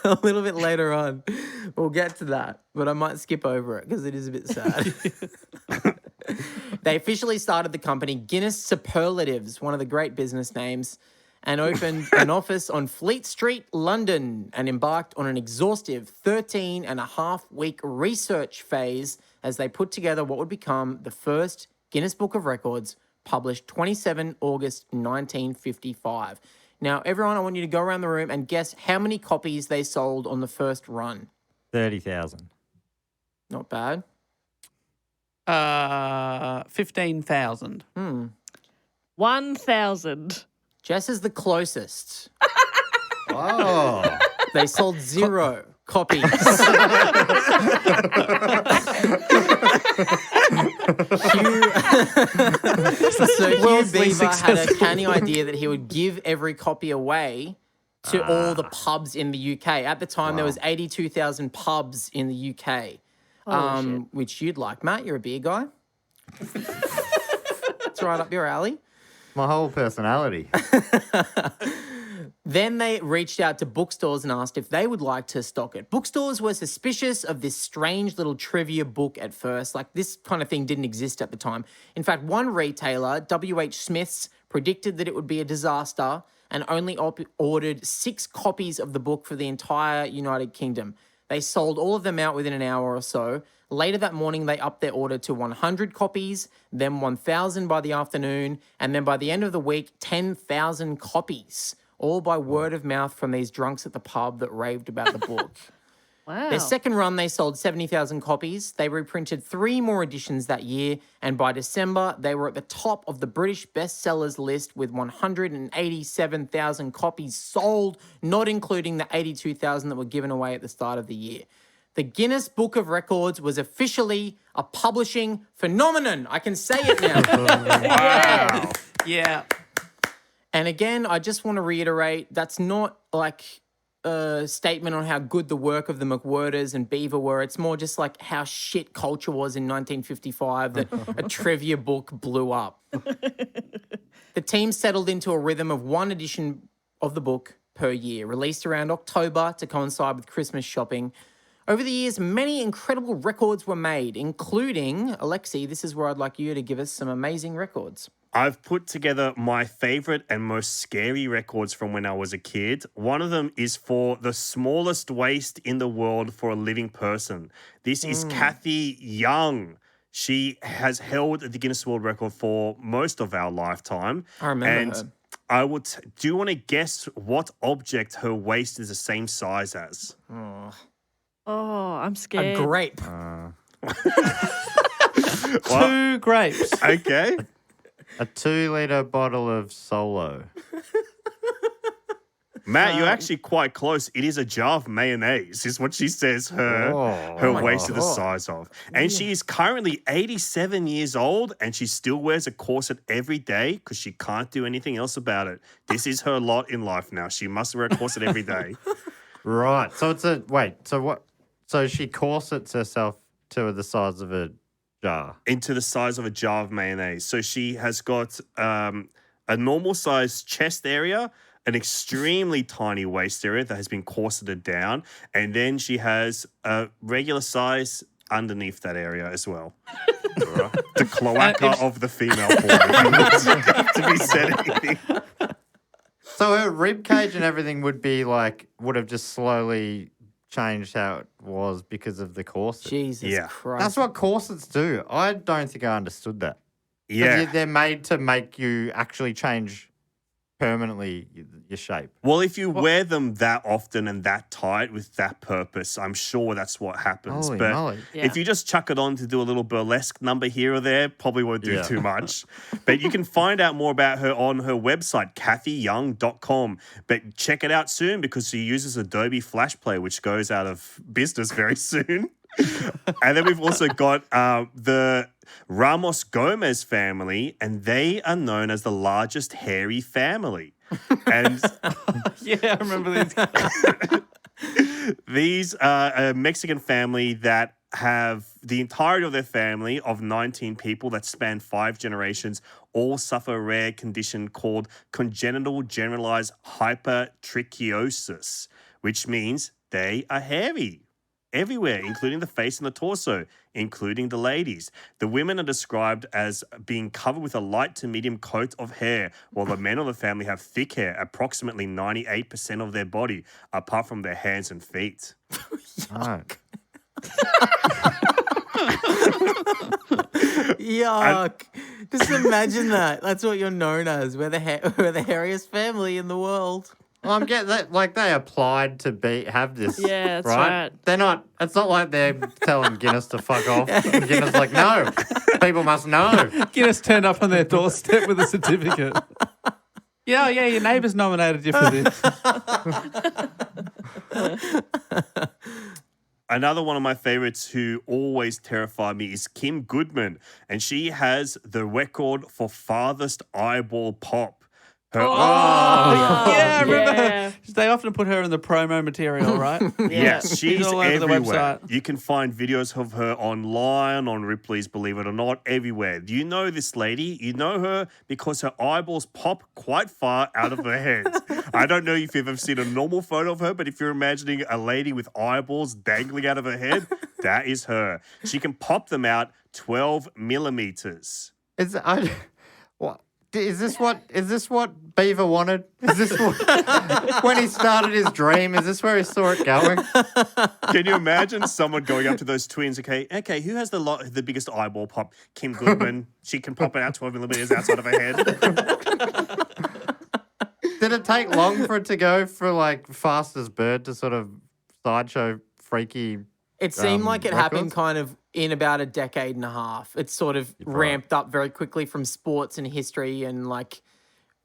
A little bit later on. We'll get to that, but I might skip over it because it is a bit sad. They officially started the company Guinness Superlatives, one of the great business names, and opened an office on Fleet Street, London, and embarked on an exhaustive 13-and-a-half-week research phase as they put together what would become the first Guinness Book of Records, published 27 August 1955. Now, everyone, I want you to go around the room and guess how many copies they sold on the first run. 30,000. Not bad. 15,000. 1,000. Jess is the closest. Oh. They sold 0 copies. So Hugh World's least Beaver had a successful. canny idea that he would give every copy away to all the pubs in the UK. At the time, there was 82,000 pubs in the UK, which you'd like. Matt, you're a beer guy. It's right up your alley. My whole personality. Then they reached out to bookstores and asked if they would like to stock it. Bookstores were suspicious of this strange little trivia book at first. Like, this kind of thing didn't exist at the time. In fact, one retailer, W.H. Smith's, predicted that it would be a disaster and only ordered 6 copies of the book for the entire United Kingdom. They sold all of them out within an hour or so. Later that morning, they upped their order to 100 copies, then 1,000 by the afternoon, and then by the end of the week, 10,000 copies, all by word of mouth from these drunks at the pub that raved about the book. Wow. Their second run, they sold 70,000 copies. They reprinted 3 more editions that year, and by December, they were at the top of the British bestsellers list with 187,000 copies sold, not including the 82,000 that were given away at the start of the year. The Guinness Book of Records was officially a publishing phenomenon. I can say it now. Wow. Yeah. And again, I just want to reiterate, that's not like a statement on how good the work of the McWhirters and Beaver were. It's more just like how shit culture was in 1955 that a trivia book blew up. The team settled into a rhythm of 1 edition of the book per year, released around October to coincide with Christmas shopping. Over the years, many incredible records were made, including, Alexei, this is where I'd like you to give us some amazing records. I've put together my favorite and most scary records from when I was a kid. One of them is for the smallest waist in the world for a living person. This is Kathy Young. She has held the Guinness World Record for most of our lifetime. I remember her. I would. Do you want to guess what object her waist is the same size as? Oh, I'm scared. A grape. 2 grapes. Okay. A 2-liter bottle of Solo. Matt, you're actually quite close. It is a jar of mayonnaise, is what she says her waist is the size of. And she is currently 87 years old, and she still wears a corset every day because she can't do anything else about it. This is her lot in life now. She must wear a corset every day. Right. So it's so she corsets herself to the size of a jar. Into the size of a jar of mayonnaise. So she has got a normal sized chest area, an extremely tiny waist area that has been corseted down, and then she has a regular size underneath that area as well. The cloaca of the female form. To be said anything. So her rib cage and everything would have just slowly changed how it was because of the corset. Jesus Christ. That's what corsets do. I don't think I understood that. Yeah. They're made to make you actually change permanently your shape. Well, if you wear them that often and that tight with that purpose, I'm sure that's what happens. Holy but moly. if you just chuck it on to do a little burlesque number here or there, probably won't do too much. But you can find out more about her on her website, kathyyoung.com. But check it out soon because she uses Adobe Flash Player, which goes out of business very soon. And then we've also got the Ramos Gomez family, and they are known as the largest hairy family. And Yeah, I remember these guys. these are a Mexican family that have the entirety of their family of 19 people that span 5 generations all suffer a rare condition called congenital generalized hypertrichiosis, which means they are hairy everywhere, including the face and the torso, including the ladies. The women are described as being covered with a light to medium coat of hair, while the men of the family have thick hair, approximately 98% of their body, apart from their hands and feet. Right. Yuck. Just imagine that. That's what you're known as. We're the hairiest family in the world. Well, I'm getting that, they applied to have this. Yeah, that's right? right. They're not. It's not like they're telling Guinness to fuck off. And Guinness like, no, people must know. Guinness turned up on their doorstep with a certificate. Yeah, your neighbours nominated you for this. Another one of my favorites who always terrified me is Kim Goodman, and she has the record for farthest eyeball pop. Her Yeah, I remember yeah. her. They often put her in the promo material, right? Yes, she's all over the everywhere. website. You can find videos of her online, on Ripley's Believe It or Not, everywhere. Do you know this lady? You know her because her eyeballs pop quite far out of her head. I don't know if you've ever seen a normal photo of her, but if you're imagining a lady with eyeballs dangling out of her head, that is her. She can pop them out 12 millimeters. Is this what Beaver wanted? Is this what, when he started his dream? Is this where he saw it going? Can you imagine someone going up to those twins? Okay, who has the biggest eyeball pop? Kim Goodman. She can pop it out 12 millimeters outside of her head. Did it take long for it to go for fastest bird to sort of sideshow freaky? It seemed like it happened records? kind of in about a decade and a half. It's sort of ramped up very quickly from sports and history and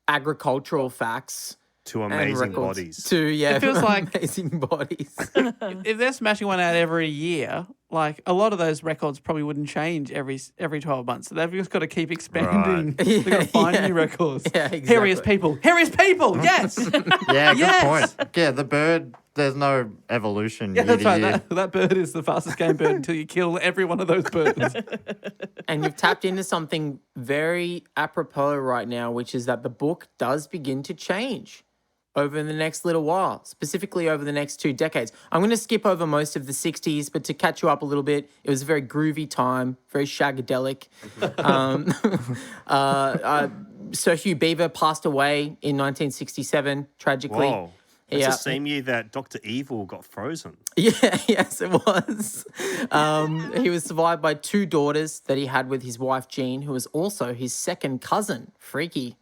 agricultural facts To and amazing records bodies. to It feels like- amazing bodies. If they're smashing one out every year, a lot of those records probably wouldn't change every 12 months. So they've just got to keep expanding. They've got to find new records. Yeah, exactly. Hairiest people, yes! Yeah, good Yes! point. Yeah, the bird. There's no evolution. Yeah, year that's to right. year. That bird is the fastest game bird until you kill every one of those birds. And you've tapped into something very apropos right now, which is that the book does begin to change over the next little while, specifically over the next 2 decades. I'm going to skip over most of the 60s, but to catch you up a little bit, it was a very groovy time, very shagadelic. Sir Hugh Beaver passed away in 1967, tragically. Whoa. It's the same year that Dr. Evil got frozen. Yeah, yes, it was. He was survived by 2 daughters that he had with his wife, Jean, who was also his second cousin. Freaky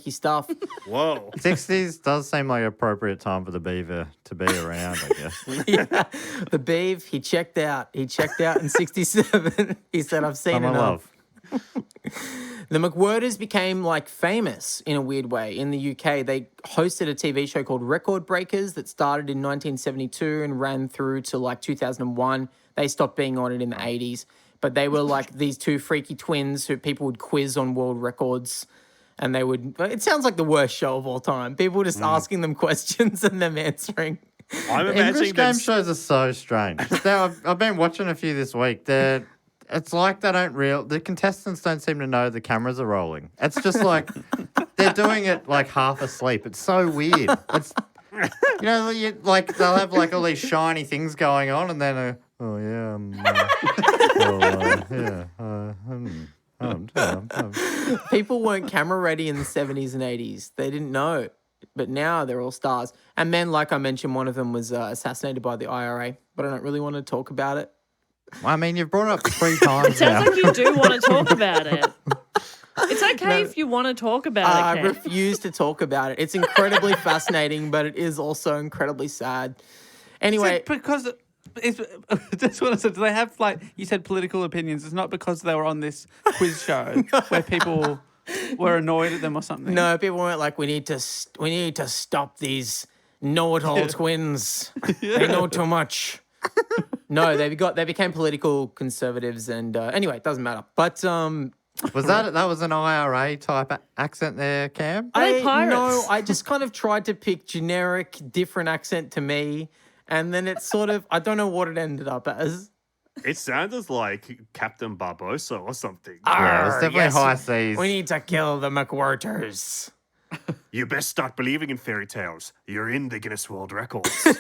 stuff. Whoa. 60s does seem like an appropriate time for the beaver to be around, I guess. Yeah, the Beav, he checked out. He checked out in 67. He said, I've seen Summer enough. love. The McWhirters became like famous in a weird way in the UK. They hosted a TV show called Record Breakers that started in 1972 and ran through to like 2001. They stopped being on it in the 80s, but they were like these 2 freaky twins who people would quiz on world records, and they would. It sounds like the worst show of all time. People just asking them questions and them answering. I'm English imagining game that. shows are so strange. I've been watching a few this week. It's like the contestants don't seem to know the cameras are rolling. It's just like they're doing it like half asleep. It's so weird. It's, like they'll have like all these shiny things going on, and then People weren't camera ready in the 70s and 80s. They didn't know. But now they're all stars. And then, like I mentioned, one of them was assassinated by the IRA, but I don't really want to talk about it. I mean, you've brought it up 3 times now. Sounds like you do want to talk about it. It's okay if you want to talk about it, I Ken. refuse to talk about it. It's incredibly fascinating, but it is also incredibly sad. Anyway, Because that's what I said. Do they have, like, you said political opinions? It's not because they were on this quiz show where people were annoyed at them or something. no, people weren't like, we need to stop these know-it-all twins. They know too much. No, they became political conservatives, and anyway, it doesn't matter. But Was that was an IRA type accent there, Cam? Are they pirates? No, I just kind of tried to pick generic, different accent to me, and then it's sort of, I don't know what it ended up as. It sounded like Captain Barbosa or something. Yeah, it was Arr, definitely yes, high seas. We need to kill the McWhirters. You best start believing in fairy tales. You're in the Guinness World Records.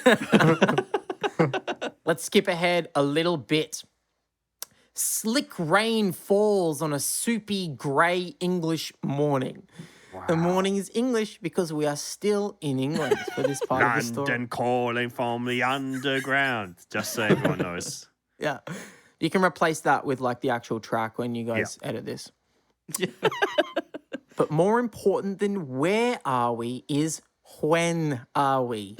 Let's skip ahead a little bit. Slick rain falls on a soupy grey English morning. Wow. The morning is English because we are still in England for this part of the story. London calling from the underground. Just so everyone knows. Yeah. You can replace that with like the actual track when you guys edit this. But more important than where are we is when are we?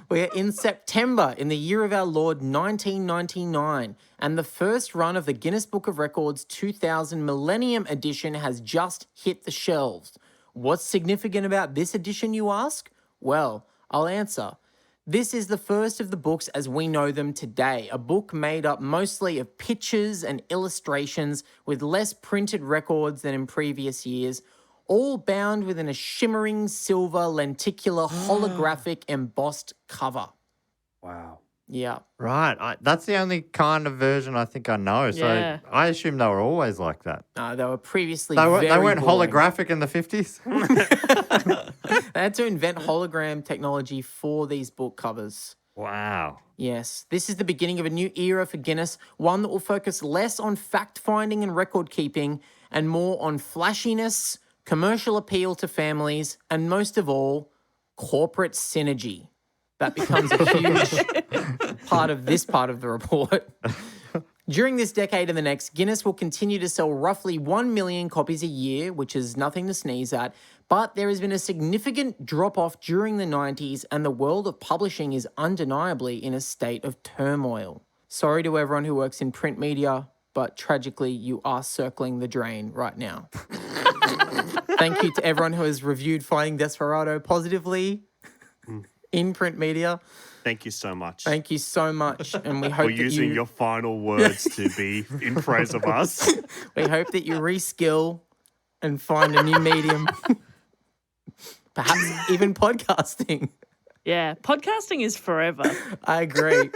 We're in September in the year of our Lord 1999, and the first run of the Guinness Book of Records 2000 Millennium Edition has just hit the shelves. What's significant about this edition, you ask? Well, I'll answer. This is the first of the books as we know them today, a book made up mostly of pictures and illustrations with less printed records than in previous years, all bound within a shimmering silver lenticular holographic embossed cover. Wow. Yeah. Right. That's the only kind of version I think I know. So Yeah. I assume they were always like that. They were previously They very weren't boring. holographic in the 50s? They had to invent hologram technology for these book covers. Wow. Yes, this is the beginning of a new era for Guinness, one that will focus less on fact-finding and record-keeping and more on flashiness, commercial appeal to families, and most of all, corporate synergy. That becomes a huge part of this part of the report. During this decade and the next, Guinness will continue to sell roughly 1 million copies a year, which is nothing to sneeze at, but there has been a significant drop-off during the 90s, and the world of publishing is undeniably in a state of turmoil. Sorry to everyone who works in print media, but tragically, you are circling the drain right now. Thank you to everyone who has reviewed Finding Desperado positively in print media. Thank you so much. Thank you so much, and we hope for that using your final words to be in praise of us. We hope that you reskill and find a new medium. Perhaps even podcasting. Yeah, podcasting is forever. I agree.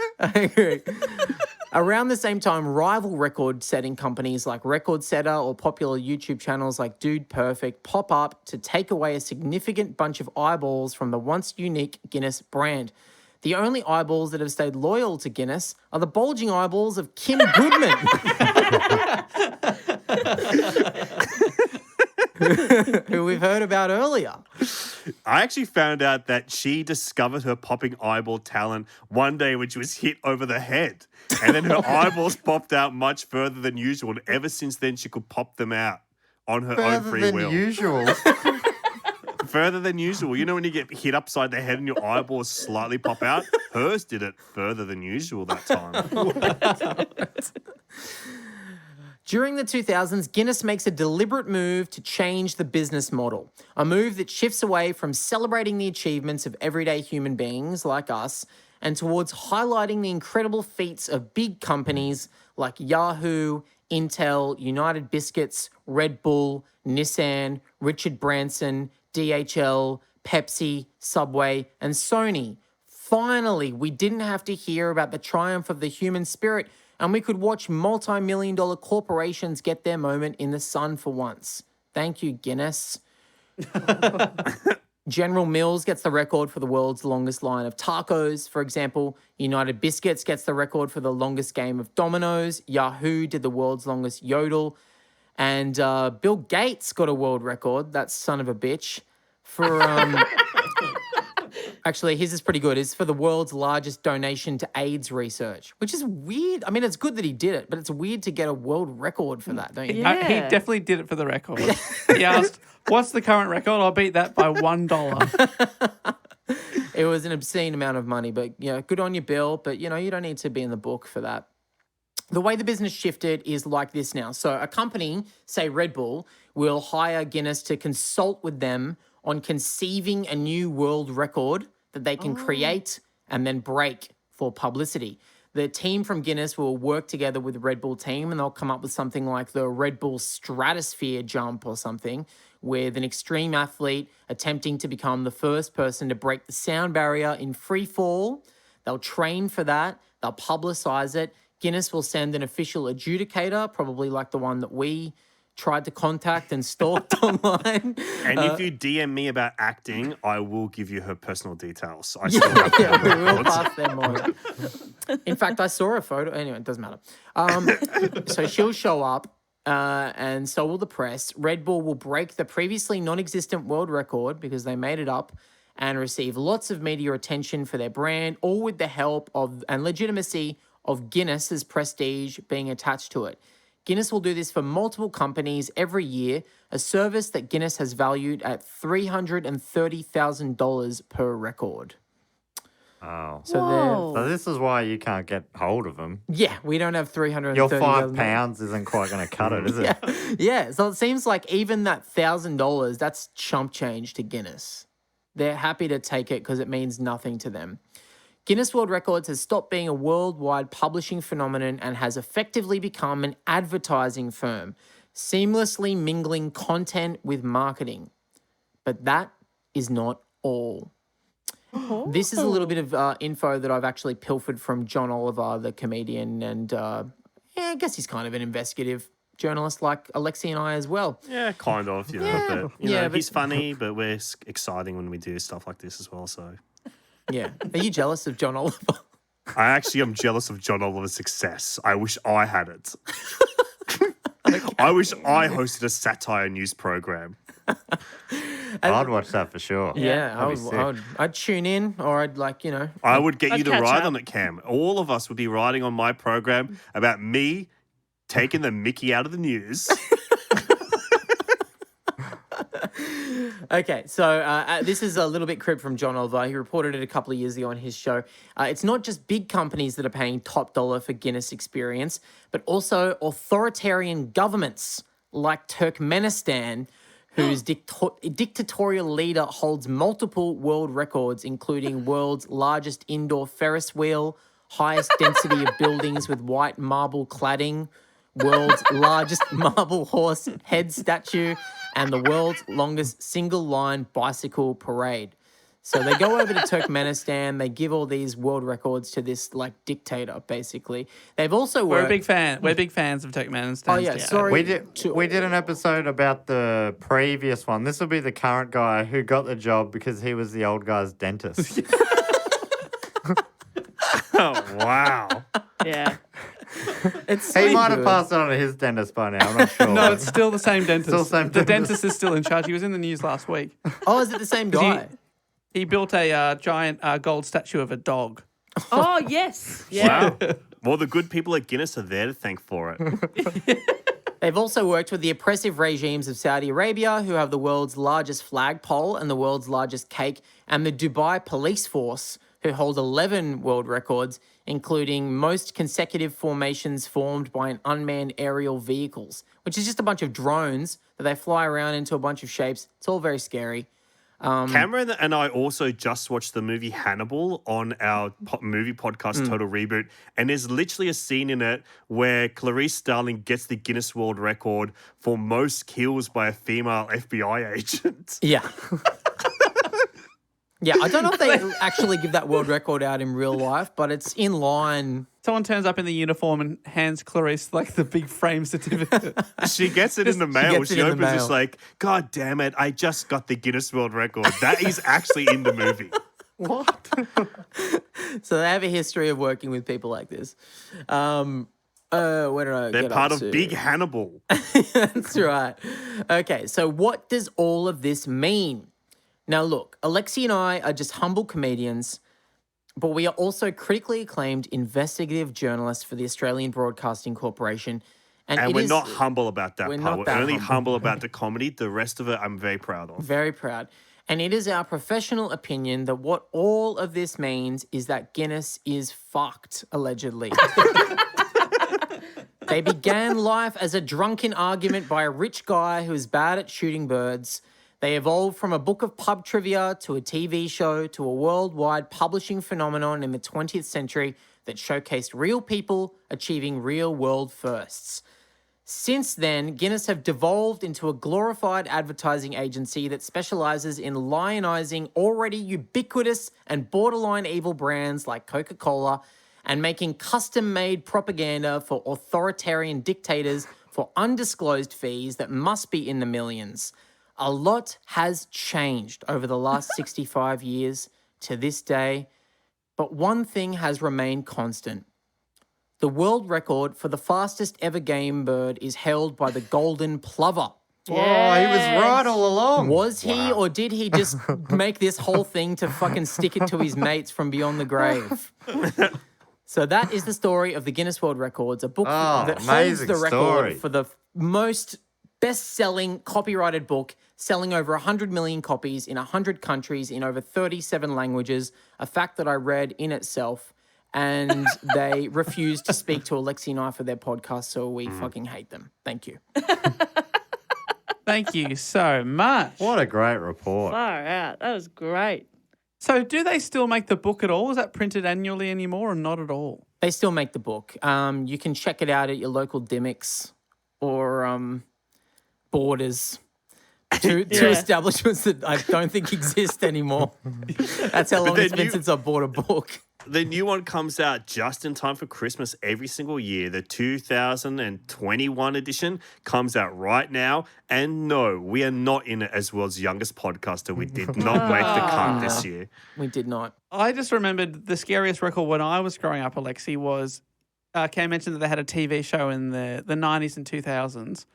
Around the same time, rival record-setting companies like Record Setter or popular YouTube channels like Dude Perfect pop up to take away a significant bunch of eyeballs from the once unique Guinness brand. The only eyeballs that have stayed loyal to Guinness are the bulging eyeballs of Kim Goodman. Who we've heard about earlier. I actually found out that she discovered her popping eyeball talent one day when she was hit over the head. And then her eyeballs popped out much further than usual. And ever since then, she could pop them out on her own Further free than will. usual. Further than usual. You know when you get hit upside the head and your eyeballs slightly pop out? Hers did it further than usual that time. During the 2000s, Guinness makes a deliberate move to change the business model, a move that shifts away from celebrating the achievements of everyday human beings like us and towards highlighting the incredible feats of big companies like Yahoo, Intel, United Biscuits, Red Bull, Nissan, Richard Branson, DHL, Pepsi, Subway, and Sony. Finally, we didn't have to hear about the triumph of the human spirit, and we could watch multi-million-dollar corporations get their moment in the sun for once. Thank you, Guinness. General Mills gets the record for the world's longest line of tacos, for example. United Biscuits gets the record for the longest game of dominoes. Yahoo did the world's longest yodel. And Bill Gates got a world record, that son of a bitch, for... Actually, his is pretty good. It's for the world's largest donation to AIDS research, which is weird. I mean, it's good that he did it, but it's weird to get a world record for that, don't you? Yeah. He definitely did it for the record. He asked, what's the current record? I'll beat that by $1. It was an obscene amount of money, but, you know, good on you, Bill. But, you know, you don't need to be in the book for that. The way the business shifted is like this now. So a company, say Red Bull, will hire Guinness to consult with them on conceiving a new world record that they can create and then break for publicity. The team from Guinness will work together with the Red Bull team and they'll come up with something like the Red Bull Stratosphere Jump or something, with an extreme athlete attempting to become the first person to break the sound barrier in free fall. They'll train for that. They'll publicize it. Guinness will send an official adjudicator, probably like the one that we tried to contact and stalked online. And if you DM me about acting, I will give you her personal details. I still have Yeah, we her will records. pass them on. In fact, I saw a photo. Anyway, it doesn't matter. So she'll show up, and so will the press. Red Bull will break the previously non-existent world record because they made it up and receive lots of media attention for their brand, all with the help of and legitimacy of Guinness's prestige being attached to it. Guinness will do this for multiple companies every year, a service that Guinness has valued at $330,000 per record. Oh. So So this is why you can't get hold of them. yeah, we don't have $330,000. Your £5 isn't quite going to cut it, is it? Yeah, so it seems like even that $1,000, that's chump change to Guinness. They're happy to take it because it means nothing to them. Guinness World Records has stopped being a worldwide publishing phenomenon and has effectively become an advertising firm, seamlessly mingling content with marketing. But that is not all. This is a little bit of info that I've actually pilfered from John Oliver, the comedian, and I guess he's kind of an investigative journalist like Alexei and I as well. Yeah, kind of, you know. But, Yeah, he's funny, but we're exciting when we do stuff like this as well, so... Yeah. Are you jealous of John Oliver? I actually am jealous of John Oliver's success. I wish I had it. I wish I hosted a satire news program. I'd watch that for sure. Yeah, That'd be sick. I'd tune in, or I'd I would get I'd you to catch ride up. on it, Cam. All of us would be riding on my program about me taking the Mickey out of the news. Okay, so this is a little bit crib from John Oliver. He reported it a couple of years ago on his show. It's not just big companies that are paying top dollar for Guinness experience, but also authoritarian governments like Turkmenistan, whose dictatorial leader holds multiple world records, including world's largest indoor Ferris wheel, highest density of buildings with white marble cladding, world's largest marble horse head statue, and the world's longest single-line bicycle parade. So they go over to Turkmenistan. They give all these world records to this like dictator, basically. They've also We're worked. We're big fans of Turkmenistan. Oh yeah, sorry. We did an episode about the previous one. This will be the current guy who got the job because he was the old guy's dentist. Oh, wow. Yeah. He might have passed it on to his dentist by now. I'm not sure. No, it's still the same dentist. Still the same The dentist. dentist is still in charge. He was in the news last week. Oh, is it the same guy? He built a giant gold statue of a dog. Oh, yes. Yeah. Wow. Well, the good people at Guinness are there to thank for it. They've also worked with the oppressive regimes of Saudi Arabia, who have the world's largest flagpole and the world's largest cake, and the Dubai police force, who hold 11 world records, including most consecutive formations formed by an unmanned aerial vehicles, which is just a bunch of drones that they fly around into a bunch of shapes. It's all very scary. Cameron and I also just watched the movie Hannibal on our movie podcast, Total Reboot. And there's literally a scene in it where Clarice Starling gets the Guinness World Record for most kills by a female FBI agent. Yeah. Yeah, I don't know if they actually give that world record out in real life, but it's in line. Someone turns up in the uniform and hands Clarice like the big frame certificate. She gets it in the mail. gets it She in the opens it's mail. like, God damn it, I just got the Guinness World Record. That is actually in the movie. What? So they have a history of working with people like this. Where did I They're get part up of to? Big Hannibal. That's right. Okay, so what does all of this mean? Now, look, Alexei and I are just humble comedians, but we are also critically acclaimed investigative journalists for the Australian Broadcasting Corporation. And it we're is not humble about that we're part. not We're that only humble. humble about the comedy. The rest of it, I'm very proud of. very proud. And it is our professional opinion that what all of this means is that Guinness is fucked, allegedly. They began life as a drunken argument by a rich guy who is bad at shooting birds. They evolved from a book of pub trivia to a TV show to a worldwide publishing phenomenon in the 20th century that showcased real people achieving real world firsts. Since then, Guinness have devolved into a glorified advertising agency that specializes in lionizing already ubiquitous and borderline evil brands like Coca-Cola and making custom-made propaganda for authoritarian dictators for undisclosed fees that must be in the millions. A lot has changed over the last 65 years to this day, but one thing has remained constant. The world record for the fastest ever game bird is held by the golden plover. Oh, he was right all along. Was he, or did he just make this whole thing to fucking stick it to his mates from beyond the grave? So that is the story of the Guinness World Records, a book that holds amazing the record story. for the most best-selling copyrighted book, selling over 100 million copies in 100 countries in over 37 languages, a fact that I read in itself. And they refused to speak to Alexei and I for their podcast, so we fucking hate them. Thank you. Thank you so much. What a great report. Far out. That was great. So do they still make the book at all? Is that printed annually anymore or not at all? They still make the book. You can check it out at your local Dimmicks or Borders. Two establishments that I don't think exist anymore. That's how long then it's been you- since I bought a book. The new one comes out just in time for Christmas every single year. The 2021 edition comes out right now. And no, we are not in it as world's youngest podcaster. We did not make the cut this year. We did not. I just remembered the scariest record when I was growing up, Alexei, was Kay mentioned that they had a TV show in the 90s and 2000s.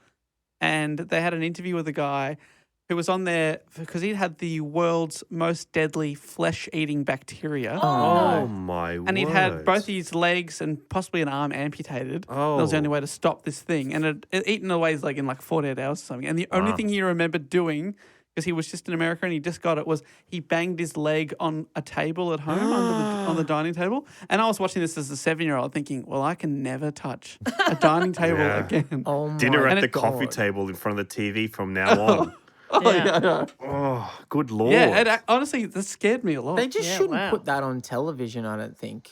And they had an interview with a guy who was on there because he'd had the world's most deadly flesh-eating bacteria. Oh, my word. And he'd had both his legs and possibly an arm amputated. Oh. That was the only way to stop this thing. And it eaten away like in like 48 hours or something. And the only thing he remembered doing, because he was just in America and he just got it, was he banged his leg on a table at home on the dining table. And I was watching this as a 7-year-old thinking, well, I can never touch a dining table Yeah. again. Oh my Dinner at And the it- coffee table in front of the TV from now on. Yeah. Oh, good Lord. Yeah, honestly, that scared me a lot. They just Yeah, shouldn't wow. put that on television, I don't think.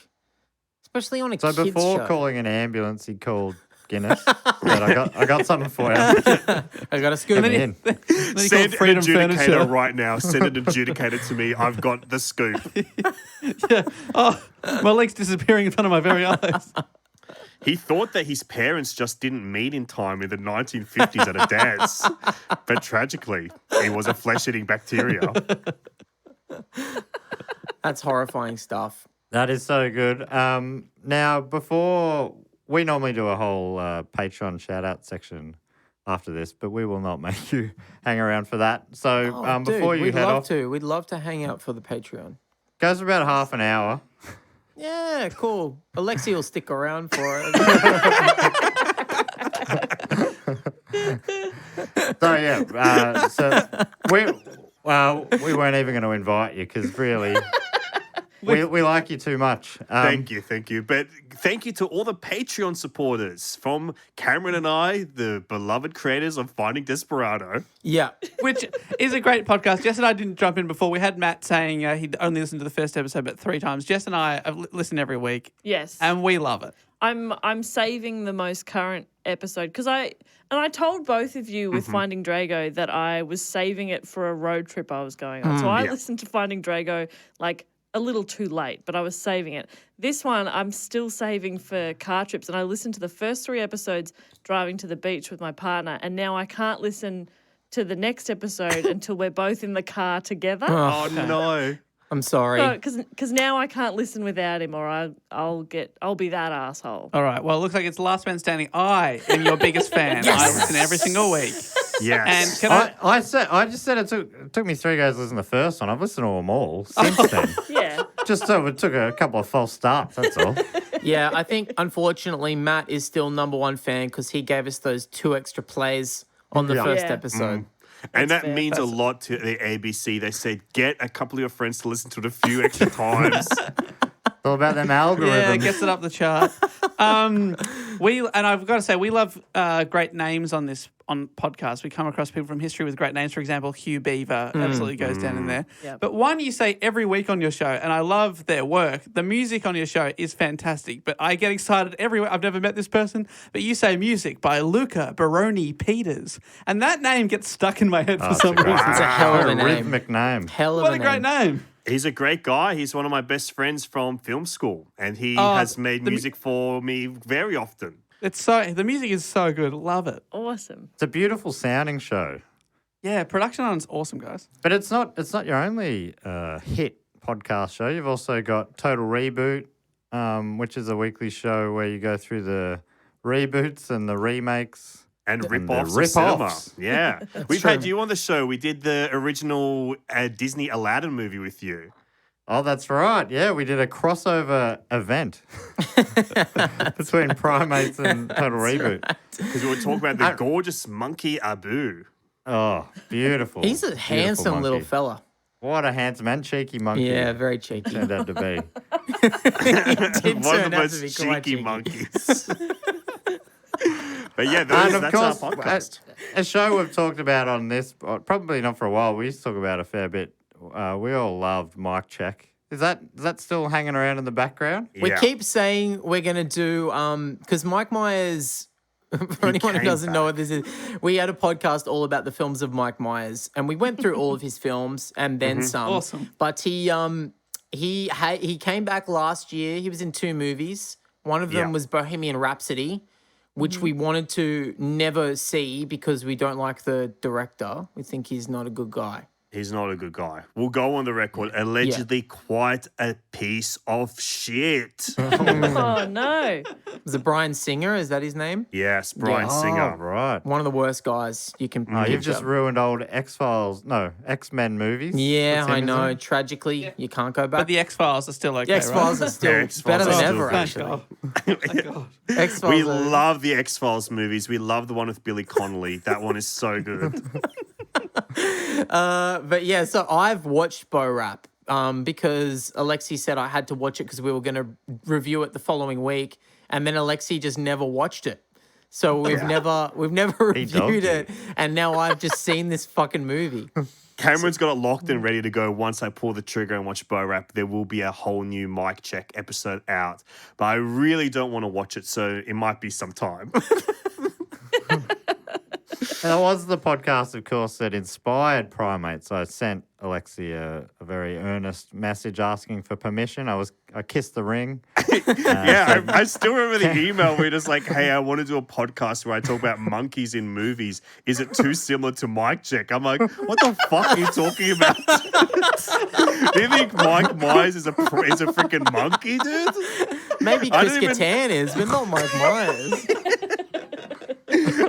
Especially on a So kids before show. calling an ambulance, he called Guinness, but I got something for you. I got a scoop. then in. Then you Send called an Freedom adjudicator Furniture. right now. Send an adjudicator to me. I've got the scoop. Yeah. Oh, my leg's disappearing in front of my very eyes. He thought that his parents just didn't meet in time in the 1950s at a dance. But tragically, he was a flesh-eating bacteria. That's horrifying stuff. That is so good. Now, before we normally do a whole Patreon shout-out section after this, but we will not make you hang around for that. So Oh, before dude, you we'd head love off, to. We'd love to hang out for the Patreon. goes for about half an hour. Yeah, cool. Alexei will stick around for it. So yeah, so we weren't even going to invite you because really we like you too much. Thank you. But thank you to all the Patreon supporters from Cameron and I, the beloved creators of Finding Desperado. Yeah. Which is a great podcast. Jess and I didn't jump in before. We had Matt saying he'd only listened to the first episode but 3 times. Jess and I have listened every week, Yes. and we love it. I'm saving the most current episode because I told both of you with Finding Drago that I was saving it for a road trip I was going on. So I listened to Finding Drago like a little too late, but I was saving it. This one I'm still saving for car trips, and I listened to the first 3 episodes driving to the beach with my partner, and now I can't listen to the next episode until we're both in the car together. Oh, no. I'm sorry. Because now I can't listen without him, or I'll be that asshole. All right. Well, it looks like it's Last Man Standing. I am your biggest fan. I listen every single week. Yes. And can I just said it took me 3 goes to listen to the first one. I've listened to them all since then. Yeah. Just so it took a couple of false starts. That's all. Yeah, I think unfortunately Matt is still number 1 fan because he gave us those 2 extra plays on the first Yeah. episode. And that fair. means a lot to the ABC. They said, get a couple of your friends to listen to it a few extra times. It's all about them algorithms. Yeah, it gets it up the chart. And I've got to say, we love great names on podcasts. We come across people from history with great names. For example, Hugh Beaver absolutely goes down in there. Yep. But one you say every week on your show, and I love their work. The music on your show is fantastic. But I get excited every week. I've never met this person, but you say music by Luca Baroni Peters, and that name gets stuck in my head for some reason. It's a hell of a name. rhythmic name. Hell of What a a name. great name! He's a great guy. He's one of my best friends from film school. And he Oh, has made music for me very often. The music is so good. Love it. Awesome. It's a beautiful sounding show. Yeah, production on it's awesome, guys. But it's not your only hit podcast show. You've also got Total Reboot, which is a weekly show where you go through the reboots and the remakes. And the rip-offs of rip-offs. cinema. Yeah. We've had you on the show. We did the original Disney Aladdin movie with you. Oh, that's right. Yeah, we did a crossover event between Primates and Total Reboot. Because we were talking about the gorgeous monkey Abu. Oh, beautiful. He's a Beautiful handsome little monkey. fella. What a handsome and cheeky monkey. Yeah, very cheeky. Turned out to be. Did One of turn the out to be most quite cheeky cheeky. monkeys. But yeah, And of that's course, our podcast. a show we've talked about on this, probably not for a while. We used to talk about a fair bit. We all loved Mike Check. Is that still hanging around in the background? We Yeah. keep saying we're going to do, because Mike Myers, for anyone who came doesn't know back. what this is, we had a podcast all about the films of Mike Myers, and we went through all of his films and then some. Awesome. But he came back last year. He was in 2 movies. One of them Yeah. was Bohemian Rhapsody, which we wanted to never see because we don't like the director. We think he's not a good guy. He's not a good guy. We'll go on the record. Allegedly quite a piece of shit. Oh no. Was it Brian Singer? Is that his name? Yes, Brian Oh, Singer. right. One of the worst guys you can. Oh, you've picture. just ruined old X-Men movies. Yeah, with I him, know. isn't it? Tragically, you can't go back. But the X-Files are still okay, The X-Files right? are still X-Files better are than still ever, good. actually. Thank God. X-Files We are- love the X-Files movies. We love the one with Billy Connolly. That one is so good. But yeah, so I've watched Bo Rap because Alexei said I had to watch it because we were going to review it the following week. And then Alexei just never watched it. So we've never reviewed you. it, and now I've just seen this fucking movie. Cameron's got it locked and ready to go. Once I pull the trigger and watch Bo Rap, there will be a whole new mic check episode out. But I really don't want to watch it, so it might be some time. That was the podcast, of course, that inspired Primates. I sent Alexei a very earnest message asking for permission. I kissed the ring. I still remember the email where it's like, hey, I want to do a podcast where I talk about monkeys in movies. Is it too similar to Mic Check? I'm like, what the fuck are you talking about? Do you think Mike Myers is a freaking monkey, dude? Maybe Chris Kattan is, but not Mike Myers.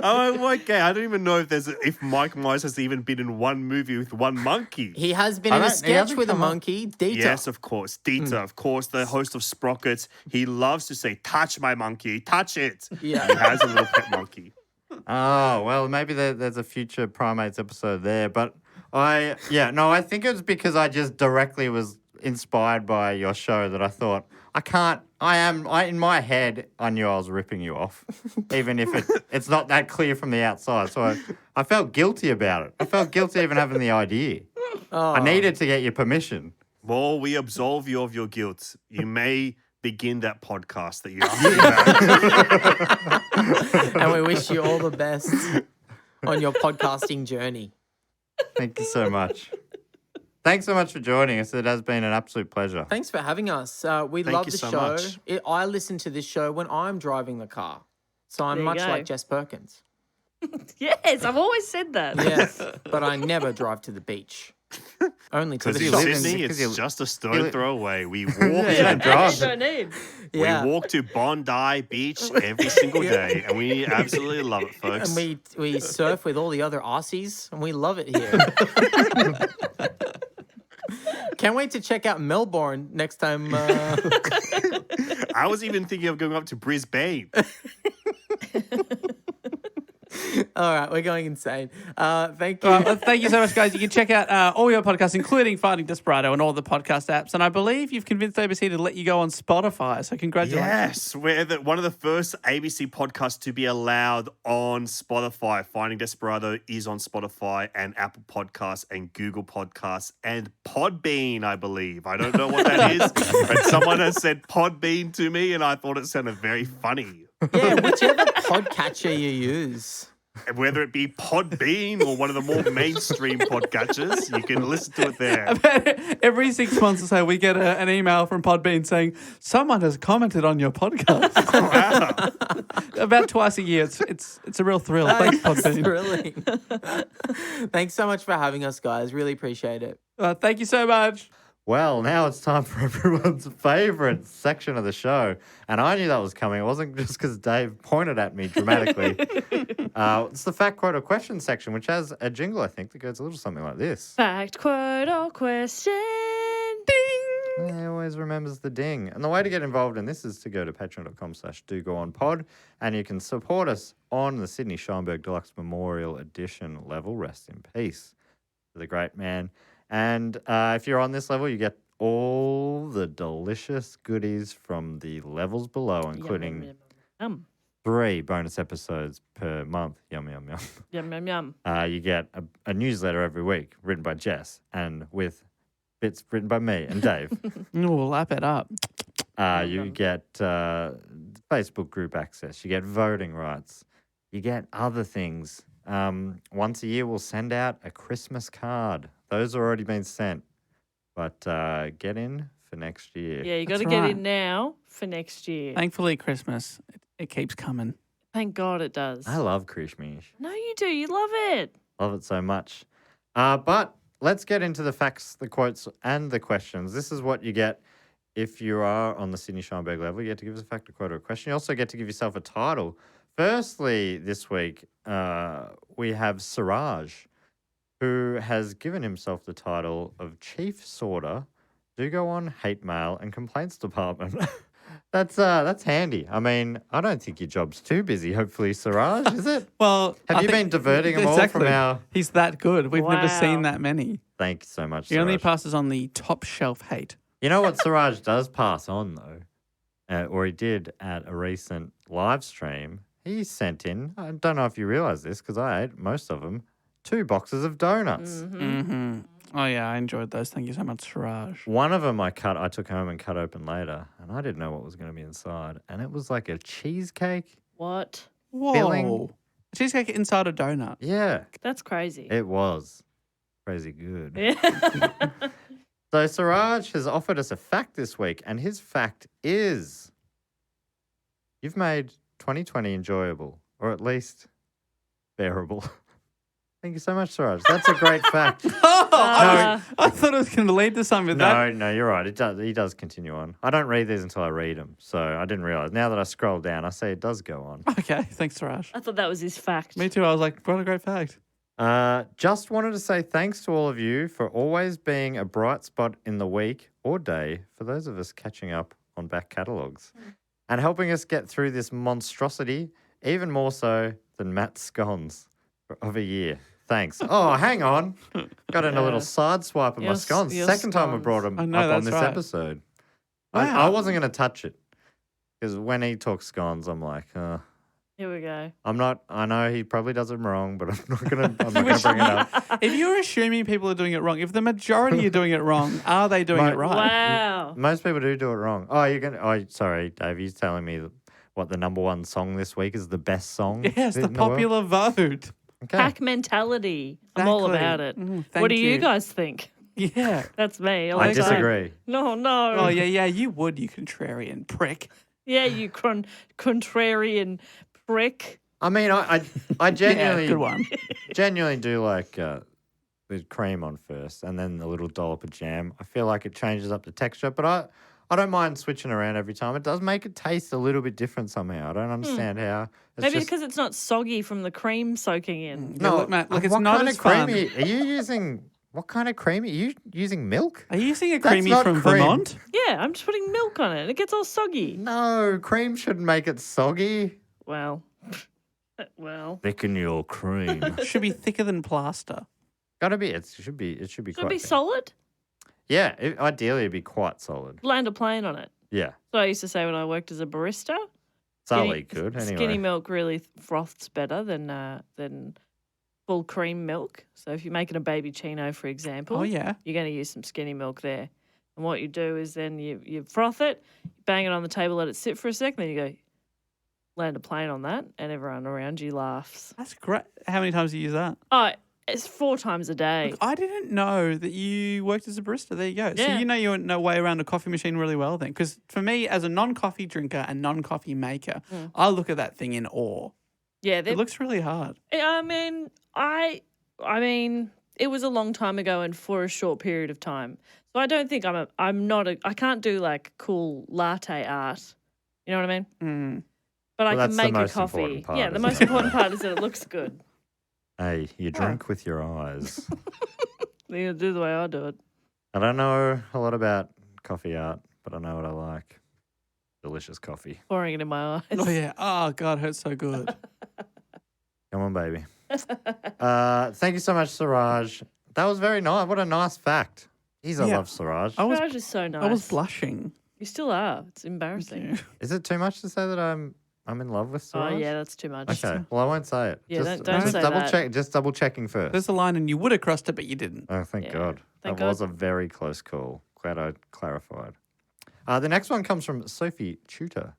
Oh, okay. I don't even know if Mike Myers has even been in one movie with one monkey. He has been in a sketch with a monkey, Dieter. Yes, of course. Dieter, of course, the host of Sprockets. He loves to say, touch my monkey, touch it. Yeah. He has a little pet monkey. Oh, well, maybe there's a future Primates episode there. But I think it was because I just directly was inspired by your show that I thought, in my head, I knew I was ripping you off, even if it's not that clear from the outside. So I felt guilty about it. I felt guilty even having the idea. I needed to get your permission. Well, we absolve you of your guilt. You may begin that podcast that you asked about. And we wish you all the best on your podcasting journey. Thank you so much. Thanks so much for joining us. It has been an absolute pleasure. Thanks for having us. We Thank love you the so show. much. I listen to this show when I'm driving the car. So I'm There you much go. like Jess Perkins. Yes, I've always said that. Yes, but I never drive to the beach. Only to Because the in live in- shops. Sydney, because it's you- just a stone throw away. We walk, Yeah, to, drive. Don't need. Yeah. we walk to Bondi Beach every single day, and we absolutely love it, folks. And we surf with all the other Aussies, and we love it here. Can't wait to check out Melbourne next time. I was even thinking of going up to Brisbane. All right, we're going insane. Thank you. Thank you so much, guys. You can check out all your podcasts, including Finding Desperado and all the podcast apps. And I believe you've convinced ABC to let you go on Spotify. So congratulations. Yes, we're one of the first ABC podcasts to be allowed on Spotify. Finding Desperado is on Spotify and Apple Podcasts and Google Podcasts and Podbean, I believe. I don't know what that is, but someone has said Podbean to me, and I thought it sounded very funny. Yeah, whichever podcatcher you use. Whether it be Podbean or one of the more mainstream podcatchers, you can listen to it there. Every 6 months or so, we get an email from Podbean saying, someone has commented on your podcast. Wow. About twice a year. It's a real thrill. Thanks, Podbean. Thrilling. Thanks so much for having us, guys. Really appreciate it. Thank you so much. Well, now it's time for everyone's favourite section of the show. And I knew that was coming. It wasn't just because Dave pointed at me dramatically. It's the fact, quote, or question section, which has a jingle, I think, that goes a little something like this. Fact, quote, or question. Ding. He always remembers the ding. And the way to get involved in this is to go to patreon.com/dogoonpod, and you can support us on the Sydney Scheinberg Deluxe Memorial Edition level. Rest in peace to the great man. And if you're on this level, you get all the delicious goodies from the levels below, including Yum, 3 bonus episodes per month. Yum, yum, yum. yum, yum, yum. You get a newsletter every week written by Jess and with bits written by me and Dave. We'll lap it up. You get Facebook group access. You get voting rights. You get other things. Once a year, we'll send out a Christmas card. Those have already been sent. But get in for next year. Yeah, you got to That's get right. in now for next year. Thankfully, Christmas, it keeps coming. Thank God it does. I love Krishmish. No, you do. You love it. Love it so much. But let's get into the facts, the quotes, and the questions. This is what you get if you are on the Sydney Scheinberg level. You get to give us a fact, a quote, or a question. You also get to give yourself a title. Firstly, this week, we have Siraj, who has given himself the title of Chief Sorter, Do Go On, Hate Mail, and Complaints Department. That's handy. I mean, I don't think your job's too busy, hopefully, Siraj, is it? Well, Have I you been think- diverting them all from our... He's that good. We've never Wow. seen that many. Thank you so much, He only Siraj. passes on the top shelf hate. You know what Siraj does pass on, though? Or he did at a recent live stream? he sent in, I don't know if you realise this because I ate most of them, 2 boxes of donuts. Mm-hmm. Oh, yeah, I enjoyed those. Thank you so much, Siraj. One of them I took home and cut open later, and I didn't know what was going to be inside. And it was like a cheesecake. What? Whoa. Filling. Cheesecake inside a donut. Yeah, That's crazy. it was crazy good. Yeah. So Siraj has offered us a fact this week, and his fact is you've made 2020 enjoyable, or at least bearable. Thank you so much, Siraj. That's a great fact. I thought it was going to lead to something. No, you're right. It does. He does continue on. I don't read these until I read them, so I didn't realize. Now that I scroll down, I see it does go on. Okay, thanks, Siraj. I thought that was his fact. Me too. I was like, what a great fact. Just wanted to say thanks to all of you for always being a bright spot in the week or day for those of us catching up on back catalogues and helping us get through this monstrosity, even more so than Matt's scones of a year. Thanks. Oh, hang on. Got in a little side swipe of my scones. your Second time I scones. brought them I know, up on that's this right. episode. Wow. I wasn't going to touch it because when he talks scones, I'm like, Here we go. I'm not. I know he probably does them wrong, but I'm not gonna bring it up. If you're assuming people are doing it wrong, if the majority are doing it wrong, are they doing it right? Wow. Most people do it wrong. Oh, you're gonna. Oh, sorry, Dave. You're telling me what the number one song this week is the best song. Yes, the in world? popular vote. Okay. Pack mentality. I'm all Exactly. about it. Thank What do you you. guys think? Yeah. That's me. all I the time. disagree. No, no. Oh, yeah, you would, you contrarian prick. Yeah, you contrarian prick. I mean, I Yeah, genuinely, good one. genuinely do like the cream on first, and then the little dollop of jam. I feel like it changes up the texture, but I don't mind switching around every time. It does make it taste a little bit different somehow. I don't understand how. It's Maybe just, because it's not soggy from the cream soaking in. Yeah, look, Matt, look, it's what not kind as of cream fun. Are you using? What kind of cream? Are you using milk? Are you using a That's creamy not from cream. Vermont? Yeah, I'm just putting milk on it and it gets all soggy. No, cream shouldn't make it soggy. Well, well. Thicken your cream. Should be thicker than plaster. Gotta be. It should be. It should be Should it quite. be thin. solid? Yeah. Ideally, it'd be quite solid. Land a plane on it. Yeah. So I used to say when I worked as a barista. Sully could anyway. Skinny milk really froths better than full cream milk. So if you're making a baby chino, for example, Oh, yeah. you're going to use some skinny milk there. And what you do is then you froth it, you bang it on the table, let it sit for a second, then you go land a plane on that, and everyone around you laughs. That's great. How many times do you use that? Oh, it's 4 times a day. Look, I didn't know that you worked as a barista. There you go. So Yeah. you know your way around a coffee machine really well then. Because for me, as a non-coffee drinker and non-coffee maker, I look at that thing in awe. Yeah, It looks really hard. I mean, it was a long time ago and for a short period of time. So I don't think I can't do like cool latte art. You know what I mean? Mm. But Well, I can that's the make a most coffee. important part, Yeah, the isn't most it? important part is that it looks good. Hey, you drink with your eyes. You do the way I do it. I don't know a lot about coffee art, but I know what I like. Delicious coffee. Pouring it in my eyes. Oh, yeah. Oh, God, it hurts so good. Come on, baby. Thank you so much, Siraj. That was very nice. What a nice fact. Jeez, I Yeah. love Siraj. I was, Siraj is so nice. I was blushing. You still are. It's embarrassing. Is it too much to say that I'm in love with Oh Siraj? yeah, that's too much. Okay. Well, I won't say it. Yeah, just, don't just say double that. check. Just double checking first. There's a line and you would have crossed it, but you didn't. Oh, thank Yeah. God. Thank that was God. a very close call. Glad I clarified. The next one comes from Sophie Shooter.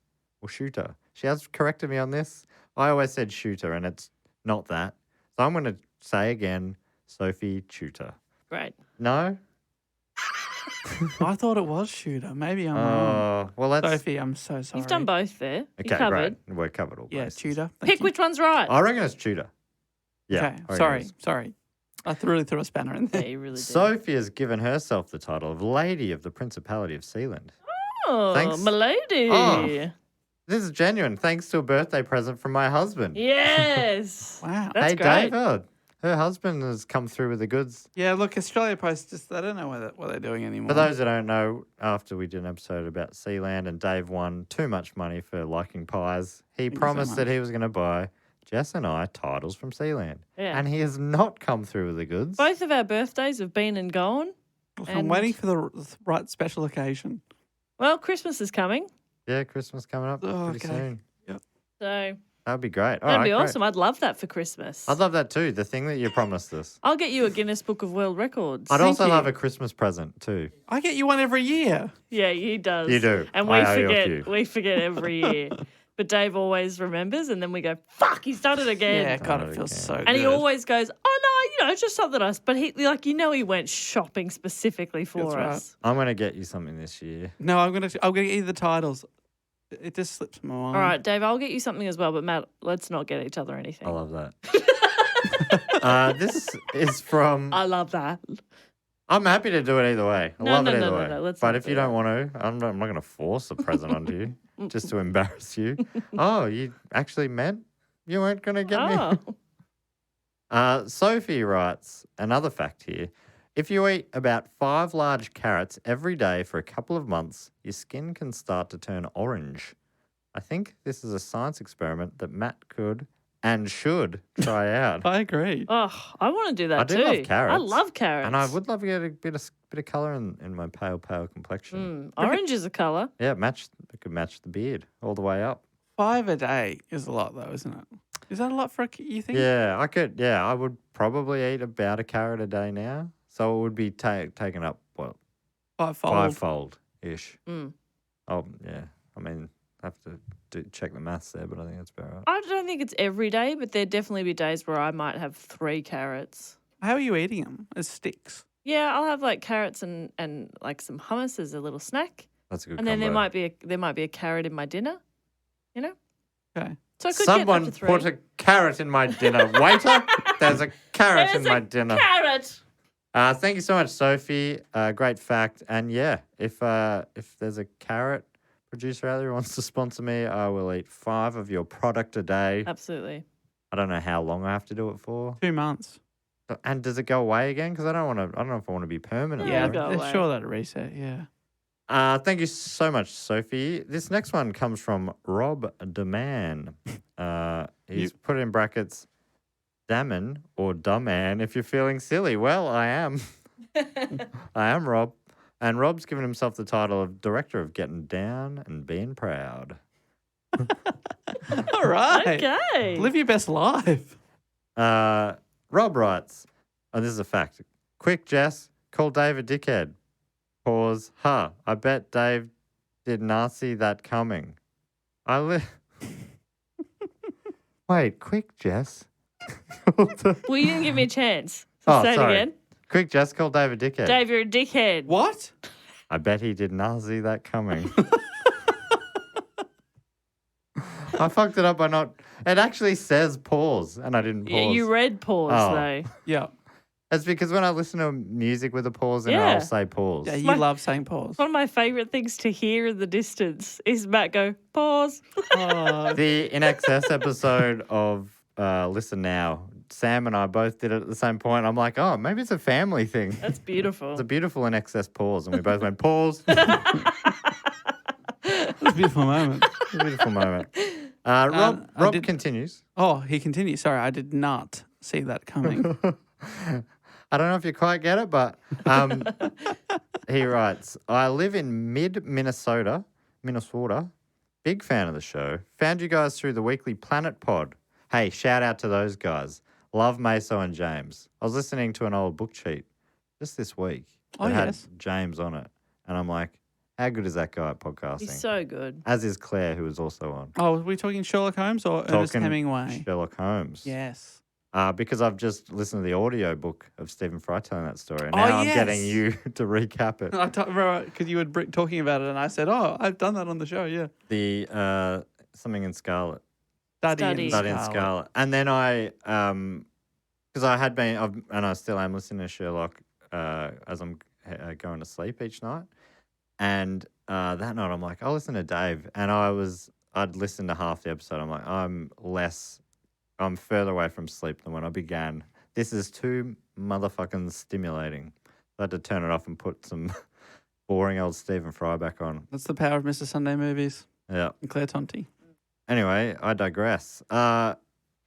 She has corrected me on this. I always said shooter, and it's not that. So I'm going to say again, Sophie Tutor. Great. No? I thought it was shooter. Maybe I'm wrong. Well, let's... Sophie, I'm so sorry. You've done both there. Okay, You covered. great. We're covered all Yeah, bases. tutor. Thank Pick you. which one's right. I reckon it's Tudor. Yeah. Okay, I reckon sorry, it is. sorry. I really threw a spanner in Yeah, there. you really did. Sophie has given herself the title of Lady of the Principality of Sealand. Oh, Thanks. milady. Oh. This is genuine, thanks to a birthday present from my husband. Yes. Wow. That's hey, great. David. Her husband has come through with the goods. Yeah, look, Australia Post just, they don't know what they're doing anymore. For those that don't know, after we did an episode about Sealand and Dave won too much money for liking pies, he you so promised that much. he was going to buy Jess and I titles from Sealand. Yeah. And he has not come through with the goods. Both of our birthdays have been and gone. Look, I'm and- waiting for the right special occasion. Well, Christmas is coming. Yeah, Christmas coming up Oh, pretty okay. soon. So That'd be great. All That'd right, be great. awesome. I'd love that for Christmas. I'd love that too. The thing that you promised us. I'll get you a Guinness Book of World Records. I'd also you. love a Christmas present too. I get you one every year. Yeah, he does. You do. And I owe you a few. we forget every year. But Dave always remembers, and then we go, fuck, he's done it again. Yeah, God, it Oh, feels okay. so good. And he always goes, oh no, it's just something else. But he he went shopping specifically for That's right. us. I'm gonna get you something this year. No, I'm gonna get you the titles. It just slips my mind. All right, Dave, I'll get you something as well. But Matt, let's not get each other anything. I love that. This is from. I love that. I'm happy to do it either way. I love it either way. No, let's but not if do you that. don't want to, I'm not going to force a present onto you just to embarrass you. Oh, you actually meant you weren't going to get me? Sophie writes, another fact here. If you eat about 5 large carrots every day for a couple of months, your skin can start to turn orange. I think this is a science experiment that Matt could and should try out. I agree. Oh, I want to do that I too. do love carrots. I love carrots. And I would love to get a bit of colour in my pale complexion. Orange is a colour. Yeah, it could match the beard all the way up. 5 a day is a lot, though, isn't it? Is that a lot for you think? Yeah, I would probably eat about a carrot a day now. So it would be taken up, what, 5-fold. 5-fold-ish. Mm. Oh, yeah. I mean, I have to check the maths there, but I think that's about right. I don't think it's every day, but there'd definitely be days where I might have 3 carrots. How are you eating them? As sticks? Yeah, I'll have like carrots and like some hummus as a little snack, That's a good and then combo. there might be a carrot in my dinner. You know, Okay. so I could Someone get up to 3. put a carrot in my dinner. Waiter, there's a carrot in my dinner. Carrot. Thank you so much, Sophie. Great fact. And yeah, if there's a carrot producer out there who wants to sponsor me, I will eat 5 of your product a day. Absolutely. I don't know how long I have to do it for. 2 months. And does it go away again? Because I don't know if I want to be permanent. Yeah, there. go away. Sure that reset, yeah. Thank you so much, Sophie. This next one comes from Rob DeMan. He's put in brackets, Damon or Dumman if you're feeling silly. Well, I am. I am Rob. And Rob's given himself the title of Director of Getting Down and Being Proud. All right. Okay. Live your best life. Rob writes, this is a fact. Quick, Jess, call Dave a dickhead. Pause. I bet Dave did not see that coming. Wait, quick, Jess. Well, you didn't give me a chance. So say sorry. it again. Quick, Jess, call Dave a dickhead. Dave, you're a dickhead. What? I bet he did not see that coming. I fucked it up by not. It actually says pause, and I didn't pause. Yeah, you read pause Oh. though. Yeah. It's because when I listen to music with a pause, and Yeah. I'll say pause. Yeah, you My- love saying pause. One of my favourite things to hear in the distance is Matt go, pause. Oh, The In Excess episode of Listen Now, Sam and I both did it at the same point. I'm like, oh, maybe it's a family thing. That's beautiful. It's a beautiful In Excess pause, and we both went pause. it's a beautiful moment. A beautiful moment. Rob I did- continues. Oh, he continues. Sorry, I did not see that coming. I don't know if you quite get it, but he writes, I live in Minnesota. Big fan of the show. Found you guys through the weekly Planet Pod. Hey, shout out to those guys. Love Meso and James. I was listening to an old book cheat just this week that had yes. James on it. And I'm like, how good is that guy at podcasting? He's so good. As is Claire, who is also on. Oh, were we talking Sherlock Holmes or Ernest Talking Hemingway? Sherlock Holmes. Yes. Because I've just listened to the audio book of Stephen Fry telling that story. And Oh, now I'm yes. getting you to recap it. Because you were talking about it, and I said, "Oh, I've done that on the show." Yeah, The something in Scarlet. Study. Study in Scarlet. And then I, because I had been, and I still am listening to Sherlock as I'm going to sleep each night. And that night I'm like, I'll listen to Dave. And I'd listened to half the episode. I'm like, I'm further away from sleep than when I began. This is too motherfucking stimulating. I had to turn it off and put some boring old Stephen Fry back on. that's the power of Mr. Sunday movies Yeah. and Claire Tonti. Anyway, I digress.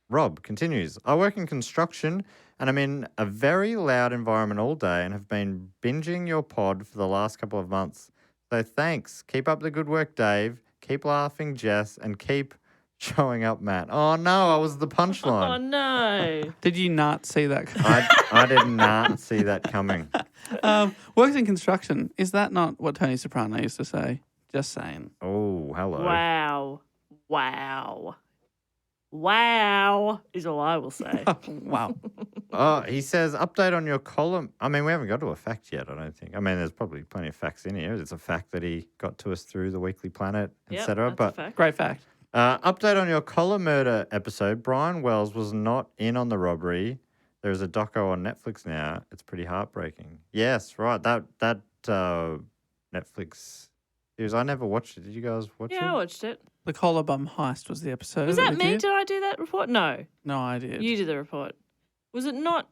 Rob continues. I work in construction and I'm in a very loud environment all day and have been binging your pod for the last couple of months. So thanks. Keep up the good work, Dave. Keep laughing, Jess, and keep showing up, Matt. Oh no, I was the Oh punchline. no. Did you not see that? I did not see that coming. Works in construction. Is that not what Tony Soprano used to say? Just saying. Oh, hello. Wow. Wow. Wow is all I will say. Wow. Oh, he says, update on your column. I mean, we haven't got to a fact yet, I don't think. I mean, there's probably plenty of facts in here. It's a fact that he got to us through the Weekly Planet, Yep, etc. that's a But fact. Great fact. update on your collar murder episode. Brian Wells was not in on the robbery. There's a doco on Netflix now. It's pretty heartbreaking. Yes, right. That Netflix series. I never watched it. Did you guys watch it? Yeah, I watched it. The Collarbone Heist was the episode. Was that we me? did. Did I do that report? No. No, I did. You did the report. Was it not?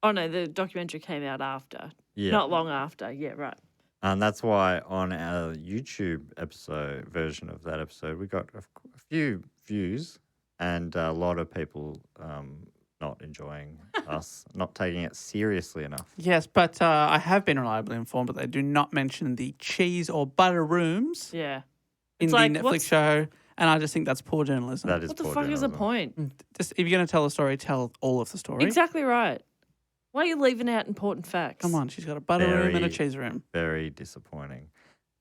Oh, no, the documentary came out after. Yeah. Not long after. Yeah, right. And that's why on our YouTube episode version of that episode, we got a few views and a lot of people not enjoying us, not taking it seriously enough. Yes, but I have been reliably informed, but they do not mention the cheese or butter rooms Yeah. in It's the like, Netflix what's- show, and I just think that's poor journalism. That is What the poor fuck is the journalism. point? Just if you're going to tell a story, tell all of the story. Exactly right. Why are you leaving out important facts? Come on, she's got a butter room and a Very- cheese room. Very disappointing.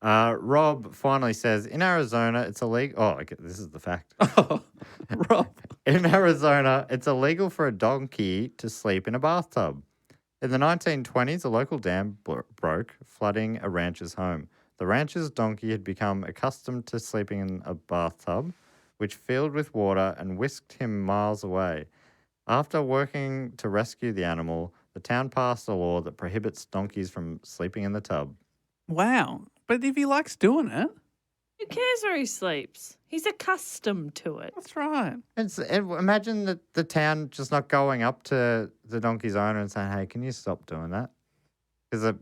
Rob finally says, in Arizona, it's illegal. Oh, okay, this is the fact. Oh, Rob. In Arizona, it's illegal for a donkey to sleep in a bathtub. In the 1920s, a local dam broke, flooding a rancher's home. The rancher's donkey had become accustomed to sleeping in a bathtub, which filled with water and whisked him miles away. After working to rescue the animal, the town passed a law that prohibits donkeys from sleeping in the tub. Wow. But if he likes doing it, Who cares where he sleeps? He's accustomed to it. that's right. Imagine the town just not going up to the donkey's owner and saying, hey, can you stop doing that? Because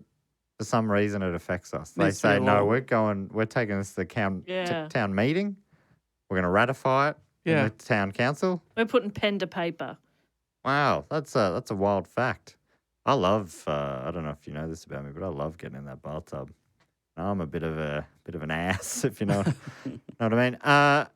for some reason it affects us. They Needs to be say, a no, law. we're taking this to the Yeah. town meeting. We're going to ratify it in Yeah. the town council. We're putting pen to paper. Wow, that's a wild fact. I love, I don't know if you know this about me, but I love getting in that bathtub. I'm a bit of an ass, if you know what I mean.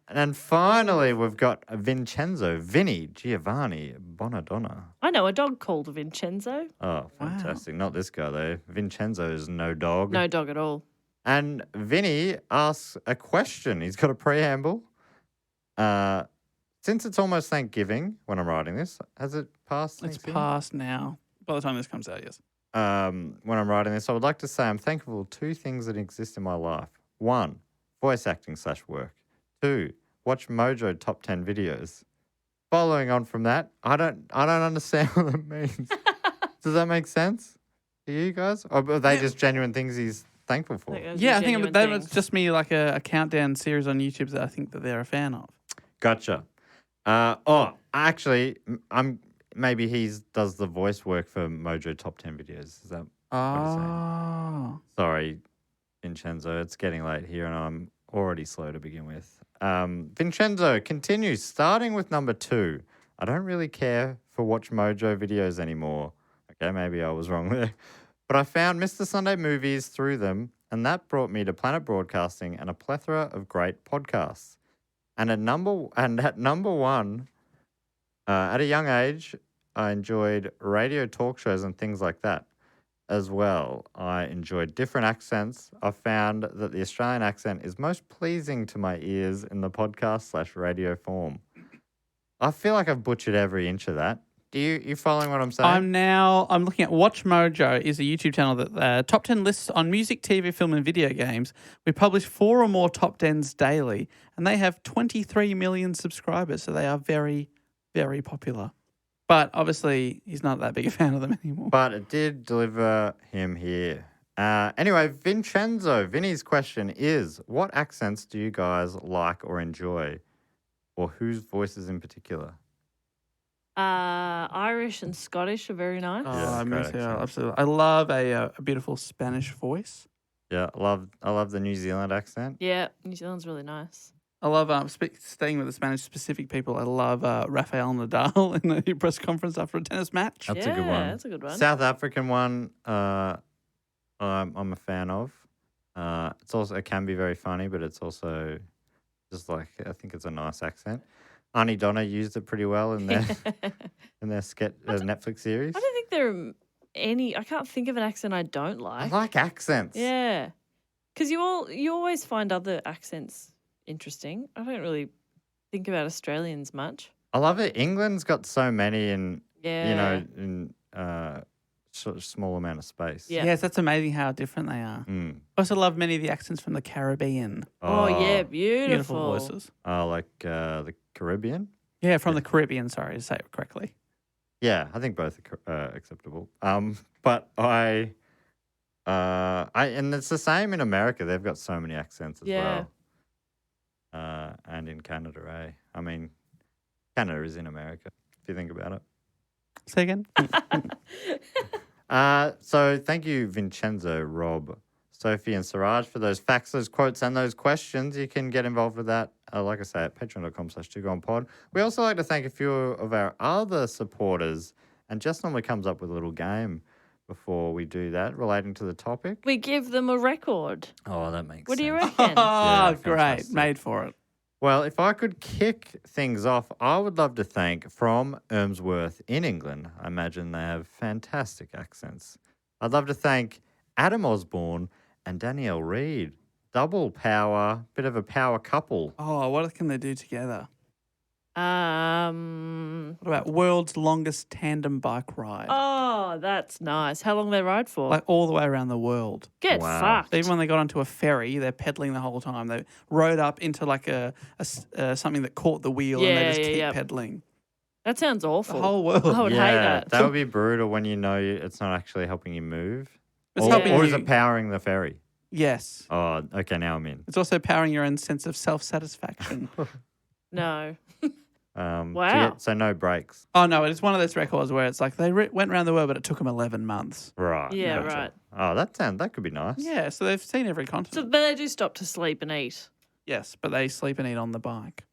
And finally, we've got Vinny Giovanni Bonadonna. I know a dog called Vincenzo. Oh, fantastic. Not this guy, though. Vincenzo's no dog. No dog at all. And Vinny asks a question. He's got a preamble. Since it's almost Thanksgiving when I'm writing this, has it passed It's Thanksgiving? past now. By the time this comes out, yes. When I'm writing this, I would like to say I'm thankful for two things that exist in my life. 1, voice acting /work. 2, watch Mojo top 10 videos. Following on from that, I don't understand what that means. Does that make sense to you guys? Or are they just genuine things he's thankful for? Yeah, I think that was just me like a countdown series on YouTube that I think that they're a fan of. Gotcha. Actually, maybe he does the voice work for Mojo top 10 videos. Is that what he's saying? Oh. Sorry, Vincenzo. It's getting late here and I'm already slow to begin with. Vincenzo continues, starting with number 2. I don't really care for Watch Mojo videos anymore. Okay, maybe I was wrong there. But I found Mr. Sunday Movies through them, and that brought me to Planet Broadcasting and a plethora of great podcasts. And at number 1, at a young age, I enjoyed radio talk shows and things like that as well. I enjoyed different accents. I found that the Australian accent is most pleasing to my ears in the podcast /radio form. I feel like I've butchered every inch of that. You following what I'm saying? I'm looking at Watch Mojo is a YouTube channel that top 10 lists on music, TV, film, and video games. We publish 4 or more top 10s daily, and they have 23 million subscribers, so they are very, very popular. But obviously, he's not that big a fan of them anymore. But it did deliver him here. Anyway, Vinny's question is, what accents do you guys like or enjoy? Or whose voices in particular? Irish and Scottish are very nice. Oh, Yeah, I great miss accent. absolutely. I love a beautiful Spanish voice. Yeah, I love the New Zealand accent. Yeah, New Zealand's really nice. I love staying with the Spanish-specific people. I love Rafael Nadal in the press conference after a tennis match. That's yeah, a good one. That's a good one. South African one, I'm a fan of. It can be very funny, but it's also Just like, I think it's a nice accent. Auntie Donna used it pretty well in their Netflix series. I don't think there are any. I can't think of an accent I don't I like. like accents. Yeah, because you always find other accents interesting. I don't really think about Australians much. I love it. England's got so many in Yeah. in sort of small amount of space. Yeah. Yes, that's amazing how different they are. Mm. I also love many of the accents from the Caribbean. Oh, yeah, Beautiful beautiful. voices. Like the Caribbean. Yeah, from the Caribbean, sorry to say it correctly. Yeah, I think both are acceptable. But I and it's the same in America. They've got so many accents as Yeah. well. And in Canada, eh? I mean, Canada is in America, if you think about it. Say again? So thank you, Vincenzo, Rob, Sophie, and Siraj for those facts, those quotes, and those questions. You can get involved with that, like I say, at patreon.com/2gonepod. We also like to thank a few of our other supporters, and Jess normally comes up with a little game before we do that relating to the topic. We give them a record. Oh, that makes What do you sense. reckon? Oh, great. fantastic. Made for it. Well, if I could kick things off, I would love to thank from Ermsworth in England. I imagine they have fantastic accents. I'd love to thank Adam Osborne and Danielle Reed. Double power, bit of a power couple. Oh, what can they do together? Um. What about world's longest tandem bike ride? Oh, that's nice. How long they ride for? Like all the way around the world. Get Wow. fucked. Even when they got onto a ferry, they're pedaling the whole time. They rode up into like something that caught the wheel and they just keep pedaling. That sounds awful. The whole world. I would hate that. would be brutal when you know it's not actually helping you move. It's or, helping or is you- it powering the ferry? Yes. Oh, okay, now I'm in. It's also powering your own sense of self-satisfaction. No. Wow. So no brakes. Oh, no, it's one of those records where it's like they went around the world, but it took them 11 months. Right. Yeah, gotcha. right. Oh, that could be nice. Yeah, so they've seen every So, continent. but they do stop to sleep and eat. Yes, but they sleep and eat on the bike.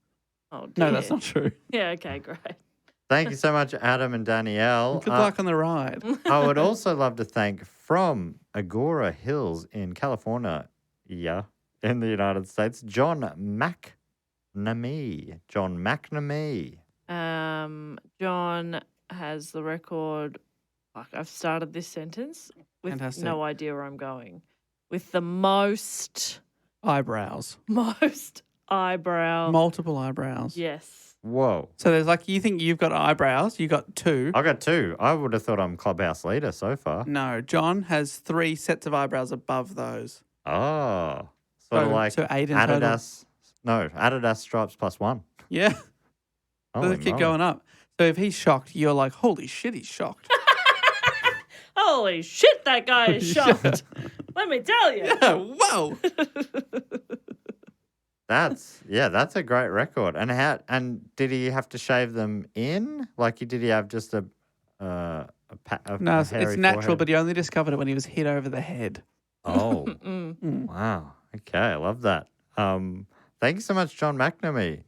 Oh, dear. No, that's not true. Yeah, okay, great. Thank you so much, Adam and Danielle. Good luck on the ride. I would also love to thank from Agora Hills in California, in the United States, John Mcnamee. John has the record. Fuck, I've started this sentence with Fantastic. no idea where I'm going. With the most Eyebrows. eyebrow. Multiple eyebrows. Yes. Whoa. So there's like, you think you've got eyebrows, you got two. I got two. I would have thought I'm clubhouse leader so far. No, John has 3 sets of eyebrows above those. Oh. Sort of like so 8 in total. Adidas. No, Adidas stripes +1. Yeah. Holy They keep moly. going up. So if he's shocked, you're like, holy shit, he's shocked. Holy shit, that guy is shocked. Let me tell you. Yeah, whoa. That's a great record. And did he have to shave them in? Like, did he have just a No, a it's hairy natural, forehead? but he only discovered it when he was hit over the head. Oh, Mm. wow. Okay, I love that. Thank you so much, John Mcnamee.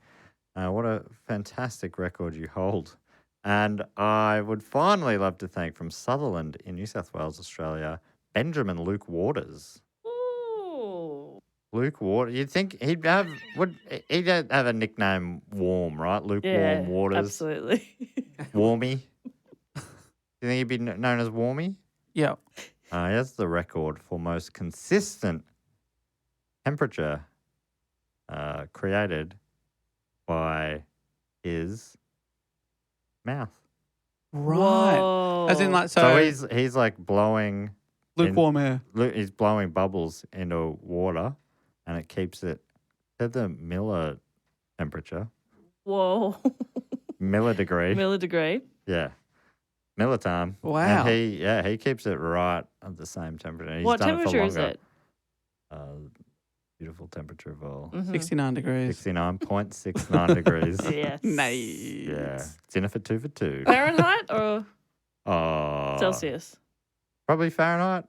What a fantastic record you hold. And I would finally love to thank from Sutherland in New South Wales, Australia, Benjamin Luke Waters. Ooh. Luke Waters. You'd think he'd have a nickname Warm, right? Luke Yeah, Warm Waters. absolutely. Warmy. Do you think he'd be known as Warmy? Yeah. He has the record for most consistent temperature created by his mouth. Right. Whoa. As in, like, So he's like blowing lukewarm air. he's blowing bubbles into water, and it keeps it at the Miller temperature, Whoa. Miller degree. Millidegree. Yeah. Miller time. Wow. And he keeps it right at the same temperature. He's What done it for temperature is longer. it? Beautiful temperature of all. Mhm. 69 degrees. 69.69 degrees. Yes. Nice. Yeah. It's in it for 2 for 2. Fahrenheit or Oh. Celsius? Probably Fahrenheit.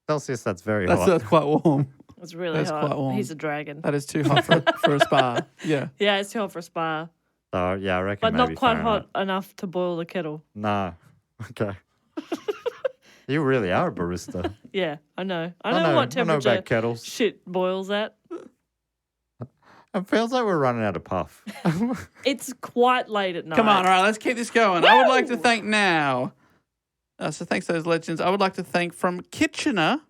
Celsius, that's very That's hot. quite warm. It's really That's hot. quite warm. He's a dragon. That is too hot for a spa. Yeah. Yeah, it's too hot for a spa, So, yeah, I reckon but maybe not quite Fahrenheit. hot enough to boil the kettle. No. Okay. You really are a barista. Yeah, I know. I know what I know temperature about kettles. shit boils at. It feels like we're running out of puff. It's quite late at night. Come on, all right, let's keep this going. I would like to thank now. So thanks to those legends. I would like to thank from Kitchener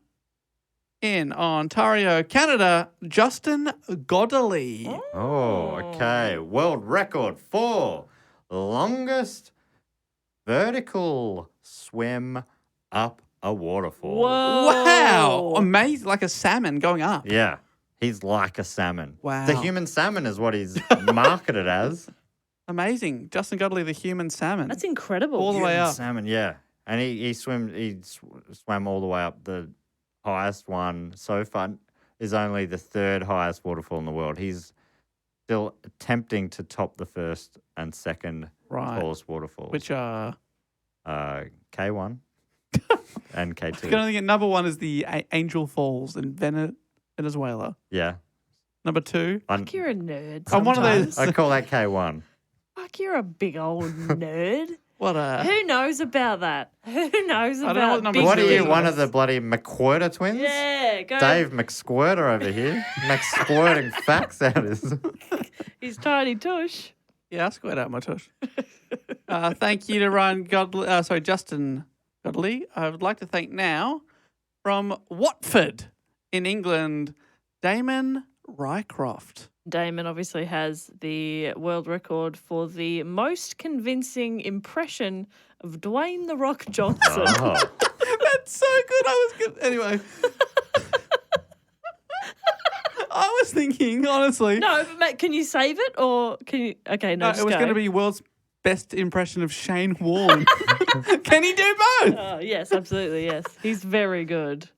in Ontario, Canada, Justin Godderly. Oh, okay. World record for longest vertical swim up a waterfall. Whoa. Wow. Amazing. Like a salmon going up. Yeah. He's like a salmon. Wow. The human salmon is what he's marketed as. Amazing. Justin Godderly, the human salmon. That's incredible. All the way Human up. Salmon, yeah. And he swam all the way up. The highest one so far is only the third highest waterfall in the world. He's still attempting to top the first and second tallest waterfalls. Which are... K1 and K2. I can only get number one is the Angel Falls in Venezuela. Yeah. Number two. Fuck, you're a nerd. I'm one of those- sometimes. I call that K1. Fuck, you're a big old nerd. What a... Who knows about that? Who knows I about don't know what number big What are you, Big things? one of the bloody McQuirter twins? Yeah, go. Dave McSquirter over here. McSquirting facts out his... He's tiny tush. Yeah, I squared out my tush. Thank you to Justin Godley. I would like to thank now from Watford in England, Damon Rycroft. Damon obviously has the world record for the most convincing impression of Dwayne "The Rock" Johnson. Oh. That's so good. Anyway. I was thinking, honestly. No, but mate, can you save it or can you? Okay, no, it was going to be world's best impression of Shane Warne. Can he do both? Oh yes, absolutely, yes. He's very good.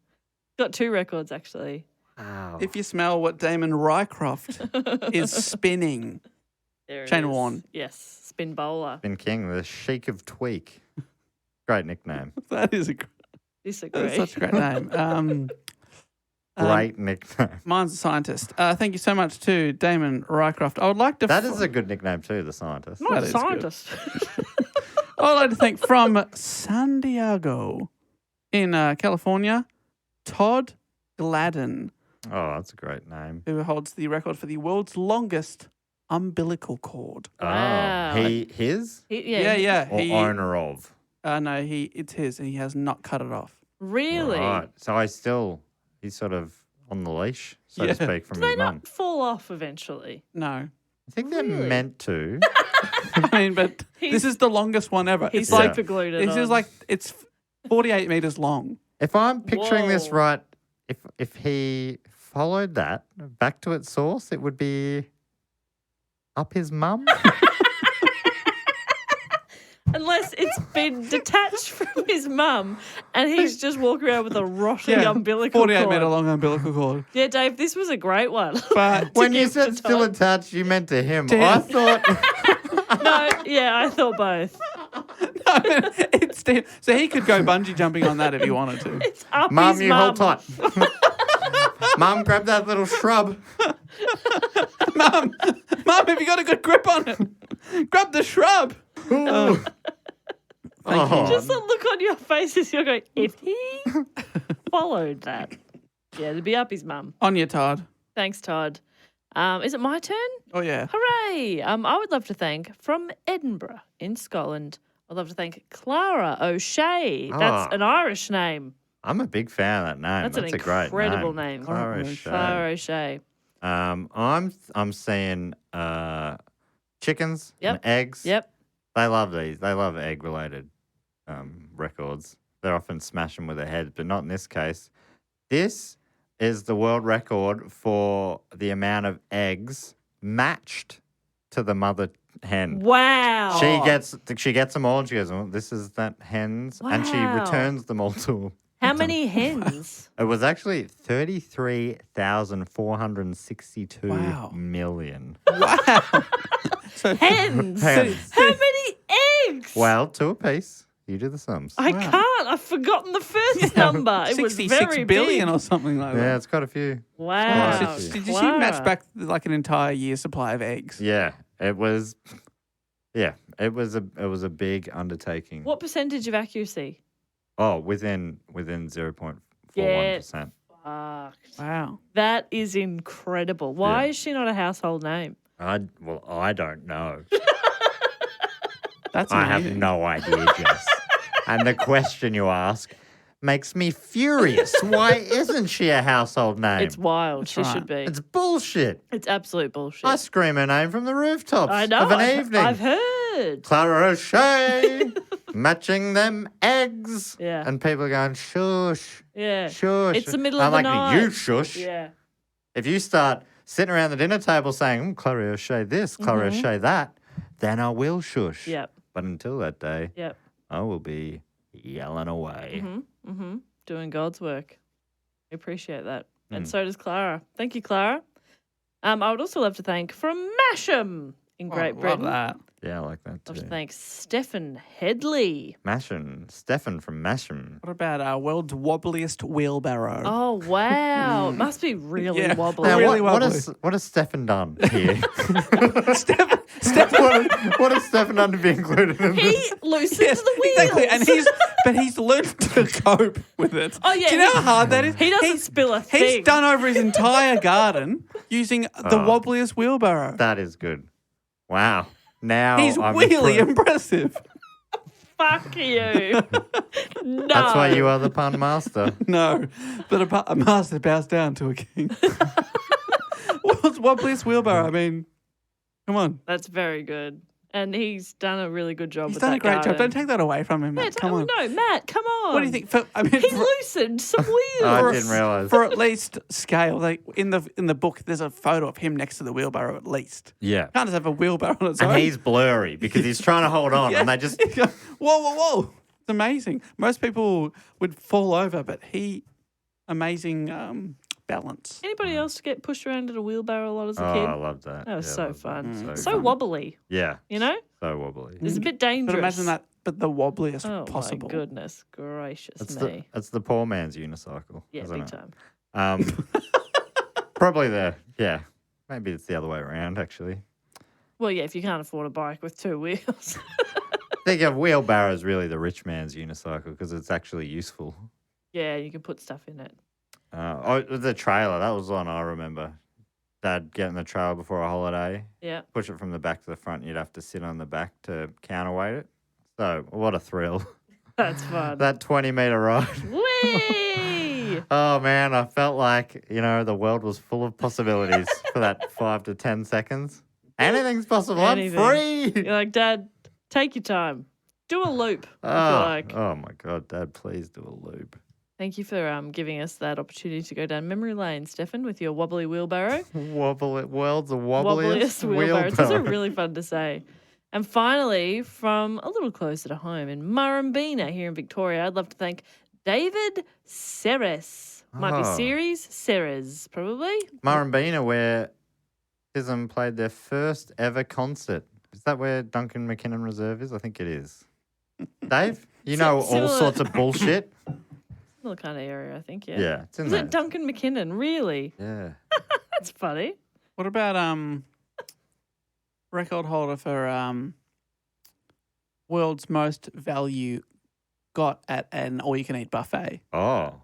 Got 2 records actually. Wow. If you smell what Damon Rycroft is spinning. There it Shane is. Warne. Yes, spin bowler. Been King, the Sheik of Tweak. Great nickname. That is Disagree. that's such a great name. Great nickname. Mine's a scientist. Thank you so much to Damon Rycroft. I would like to... That is a good nickname too, the scientist. Not that a is good. scientist. I would like to thank from San Diego in California, Todd Gladden, Oh, that's a great name. who holds the record for the world's longest umbilical cord. Wow. Oh, his Yeah. or owner of? No, it's his, and he has not cut it off. Really? Right. So he's sort of on the leash, so Yeah. to speak, from Do they his mum. not fall off eventually? No. I think they're Really? meant to. I mean, but this is the longest one ever. He's It's like super glued it this is on. like it's 48 meters long. If I'm picturing this Whoa. right, if he followed that back to its source, it would be up his mum. Unless it's been detached from his mum and he's just walking around with a rotting umbilical 48 cord. meter long umbilical cord. Yeah, Dave, this was a great one. But When you give said to still Todd. attached, you meant to him. To him. I thought. No, yeah, I thought both. it's so he could go bungee jumping on that if he wanted to. It's up Mum, his you mum. hold tight. Mum, grab that little shrub. Mum, have you got a good grip on it? Grab the shrub. Ooh. Oh. Just the look on your face as you're going, if he followed that. Yeah, it'd be up his mum. On you, Todd. Thanks, Todd. Is it my turn? Oh yeah. Hooray! I would love to thank from Edinburgh in Scotland. I'd love to thank Clara O'Shea. That's Ah. an Irish name. I'm a big fan of that name. That's an a great incredible name. name. Clara Clara O'Shea. Clara O'Shea. I'm seeing chickens and Yep. eggs. Yep. They love these. They love egg related records. They're often smash them with their heads, but not in this case. This is the world record for the amount of eggs matched to the mother hen. Wow. She gets them all and she goes, oh, this is that hen's. And she Wow. returns them all to How many hens? It was actually 33,462 Wow. million. Wow. So Hens. Hens. How many eggs? Well, 2 apiece. You do the sums. I can't. I've forgotten the first number. It was 66 very billion big. or something like Yeah, that. it's got a few. Wow. Wow. Did she match back like an entire year's supply of eggs? Yeah, it was. Yeah, it was a big undertaking. What percentage of accuracy? Oh, within 0.41%. Fucked. Wow. That is incredible. Why Yeah. is she not a household name? I don't know. That's I have amazing. no idea, Jess. And the question you ask makes me furious. Why isn't she a household name? It's wild. She right. should be. It's bullshit. It's absolute bullshit. I scream her name from the rooftops I know. of an I've, evening. I've heard. Clara O'Shea, matching them eggs. Yeah. And people are going, shush, Yeah. shush. It's the middle I'm of the like, night. you shush. Yeah. If you start sitting around the dinner table saying, Clara O'Shea this, Clara O'Shea that, then I will shush. Yep. But until that day, Yep. I will be yelling away. Mm-hmm. Doing God's work. I appreciate that. And so does Clara. Thank you, Clara. I would also love to thank from Masham in Great Love Britain. that. Yeah, I like that Love too. to thank Stefan Headley. Masham, Stefan from Masham. What about our world's wobbliest wheelbarrow? Oh, wow. It must be really Yeah. wobbly. Now, Really what wobbly. has Stefan done here? Stefan, what has Stefan done to be included in He this? loosens yes, the wheels. exactly. And he's learned to cope with it. Oh, yeah, Do you know he- how hard that is? He doesn't He's- spill a thing. He's done over his entire garden using the wobbliest wheelbarrow. That is good. Wow. Now He's I'm really impressed. impressive. Fuck you. No. That's why you are the pun master. No, but a master bows down to a king. What's wobbliest wheelbarrow? I mean, come on. That's very good. And he's done a really good job He's with done that a great job. garden. Don't take that away from him, Yeah, Matt. Come on. No, Matt, come on. What do you think? He loosened some wheels. I For- didn't realise. For at least scale, like in the book, there's a photo of him next to the wheelbarrow. At least, Yeah. can't just have a wheelbarrow on its own. And he's blurry because he's trying to hold on and they just... whoa, whoa, whoa! It's amazing. Most people would fall over, but amazing balance. Anybody else get pushed around in a wheelbarrow a lot as a Oh, kid? I love that. That was Yeah, I so love fun. that. So wobbly, Yeah. you know? So wobbly. It's a bit dangerous. But imagine that, but the wobbliest Oh, possible. my goodness gracious me. It's the poor man's unicycle. Yeah, isn't big it? time. Probably maybe it's the other way around, actually. Well, yeah, if you can't afford a bike with two wheels. Think of wheelbarrow as really the rich man's unicycle because it's actually useful. Yeah, you can put stuff in it. The trailer, that was one I remember. Dad getting the trailer before a holiday, Yeah. push it from the back to the front, you'd have to sit on the back to counterweight it. So, what a thrill. That's fun. That 20-meter ride. Whee! Oh, man, I felt like, the world was full of possibilities for that 5 to 10 seconds. Anything's possible. Anything. I'm free. You're like, Dad, take your time. Do a loop. if you like. Oh, my God, Dad, please do a loop. Thank you for giving us that opportunity to go down memory lane, Stefan, with your wobbly wheelbarrow. World's the wobbliest wheelbarrow. It's also wheelbarrow. really fun to say. And finally, from a little closer to home in Murrumbina here in Victoria, I'd love to thank David Ceres. Might be Oh. Ceres, Ceres, probably. Murrumbina, where Tism played their first ever concert. Is that where Duncan McKinnon Reserve is? I think it is. Dave, you know all Similar- sorts of bullshit. Similar kind of area, I think, yeah. Yeah, it's in Is there. it Duncan McKinnon? Really? Yeah. That's funny. What about record holder for world's most value got at an all-you-can-eat buffet? Oh.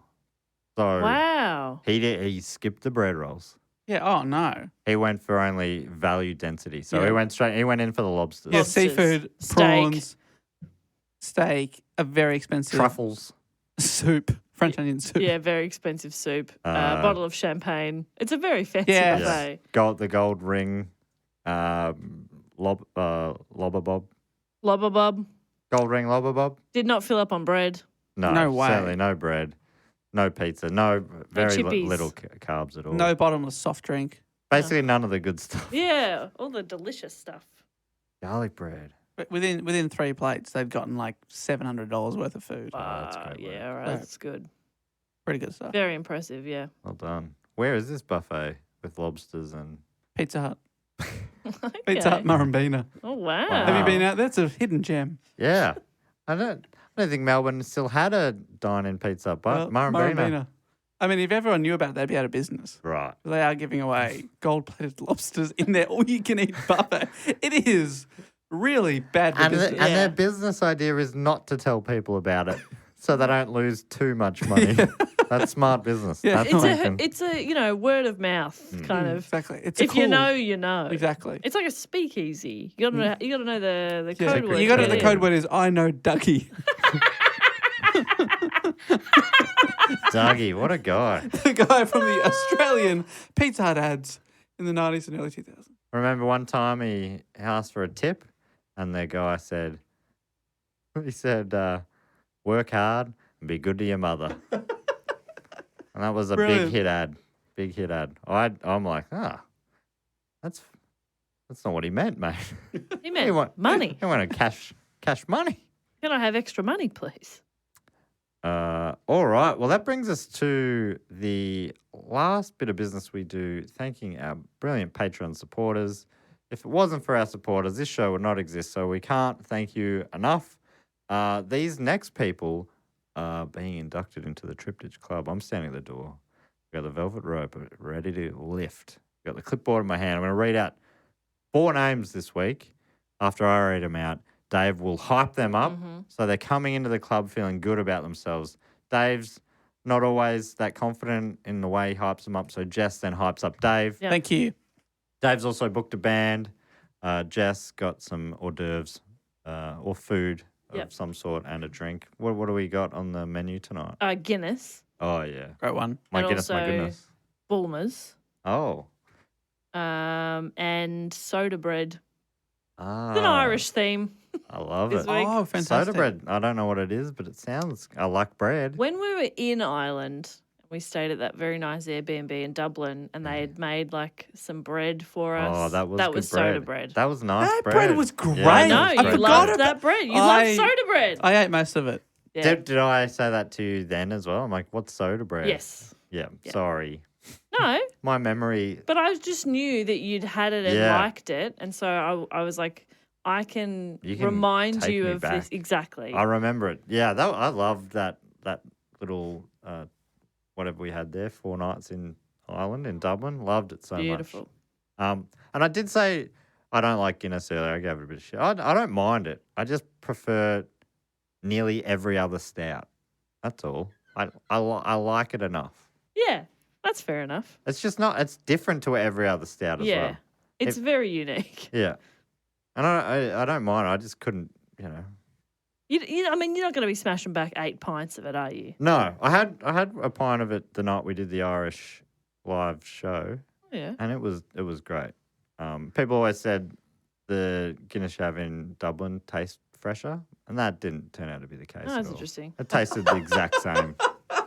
So Wow. he skipped the bread rolls. Yeah. Oh no. He went for only value density. So Yeah. he went in for the lobsters. Yeah, Lobsters, seafood, steak. prawns, steak, a very expensive Truffles. soup, French onion soup. Yeah, very expensive soup. Bottle of champagne. It's a very fancy Yes. buffet. The gold ring. Lobber bob. Lobber bob. Gold ring lobber bob. Did not fill up on bread. No way. Certainly no bread. No pizza. No very chippies. little carbs at all. No bottomless soft drink. Basically none of the good stuff. Yeah, all the delicious stuff. Garlic bread. But within 3 plates, they'd gotten like $700 worth of food. that's great work. Yeah, all right, Right. that's good. Pretty good stuff. Very impressive, yeah. Well done. Where is this buffet with lobsters and... Pizza Hut. Okay. Pizza Hut Murrumbina. Oh, wow. Wow. Have you been out there? It's a hidden gem. Yeah. I don't think Melbourne still had a dine-in pizza, but Murrumbina. I mean, if everyone knew about it, they'd be out of business. Right. They are giving away gold-plated lobsters in their all-you-can-eat buffet. It is really bad for And business. their business idea is not to tell people about it so they don't lose too much money. That's smart business. Yeah. That's It's a word of mouth kind of. Exactly. It's If cool. you know, you know. Exactly. It's like a speakeasy. You gotta know the code word. You got to it. The get code in. word is I know Dougie. Dougie, what a guy. The guy from the Australian Pizza Hut ads in the 90s and early 2000s. Remember one time he asked for a tip and the guy said, work hard and be good to your mother. And that was a Brilliant. big hit ad. Big hit ad. I'm like, that's not what he meant, mate. He meant money. He wanted cash money. Can I have extra money, please? All right. Well, that brings us to the last bit of business we do, thanking our brilliant Patreon supporters. If it wasn't for our supporters, this show would not exist, so we can't thank you enough. These next people are being inducted into the Triptych Club. I'm standing at the door. I've got the velvet rope ready to lift. I've got the clipboard in my hand. I'm going to read out 4 names this week. After I read them out, Dave will hype them up so they're coming into the club feeling good about themselves. Dave's not always that confident in the way he hypes them up, so Jess then hypes up Dave. Yep. Thank you. Dave's also booked a band. Jess got some hors d'oeuvres or food of some sort and a drink. What do we got on the menu tonight? Guinness. Oh, yeah. Great one. My And goodness, my also goodness. Bulmers. Oh. And soda bread. Ah, It's an Irish theme. I love this it. week. Oh, fantastic. Soda bread. I don't know what it is, but it sounds. I like bread. When we were in Ireland, we stayed at that very nice Airbnb in Dublin, and they had made like some bread for us. Oh, that was good soda bread. That was nice That bread. bread was great. Yeah, I that know was you great. loved that bread. You love soda bread. I ate most of it. Yeah. Did I say that to you then as well? I'm like, what's soda bread? Yes. Yeah. Sorry. No, My memory. but I just knew that you'd had it and Yeah. liked it, and so I was like, I can, You can remind take you me of back. this exactly. I remember it. Yeah, I loved that little whatever we had there, 4 nights in Ireland in Dublin. Loved it so Beautiful. much. And I did say I don't like Guinness earlier. I gave it a bit of shit. I don't mind it. I just prefer nearly every other stout. That's all. I like it enough. Yeah, that's fair enough. It's just not. It's different to every other stout as Yeah, well. it's very unique. Yeah, and I don't mind. I just couldn't. I mean, you're not going to be smashing back 8 pints of it, are you? No, I had a pint of it the night we did the Irish live show, Yeah. and it was great. People always said the Guinness you have in Dublin tastes fresher, and that didn't turn out to be the case. Oh, at that's all. interesting. It tasted the exact same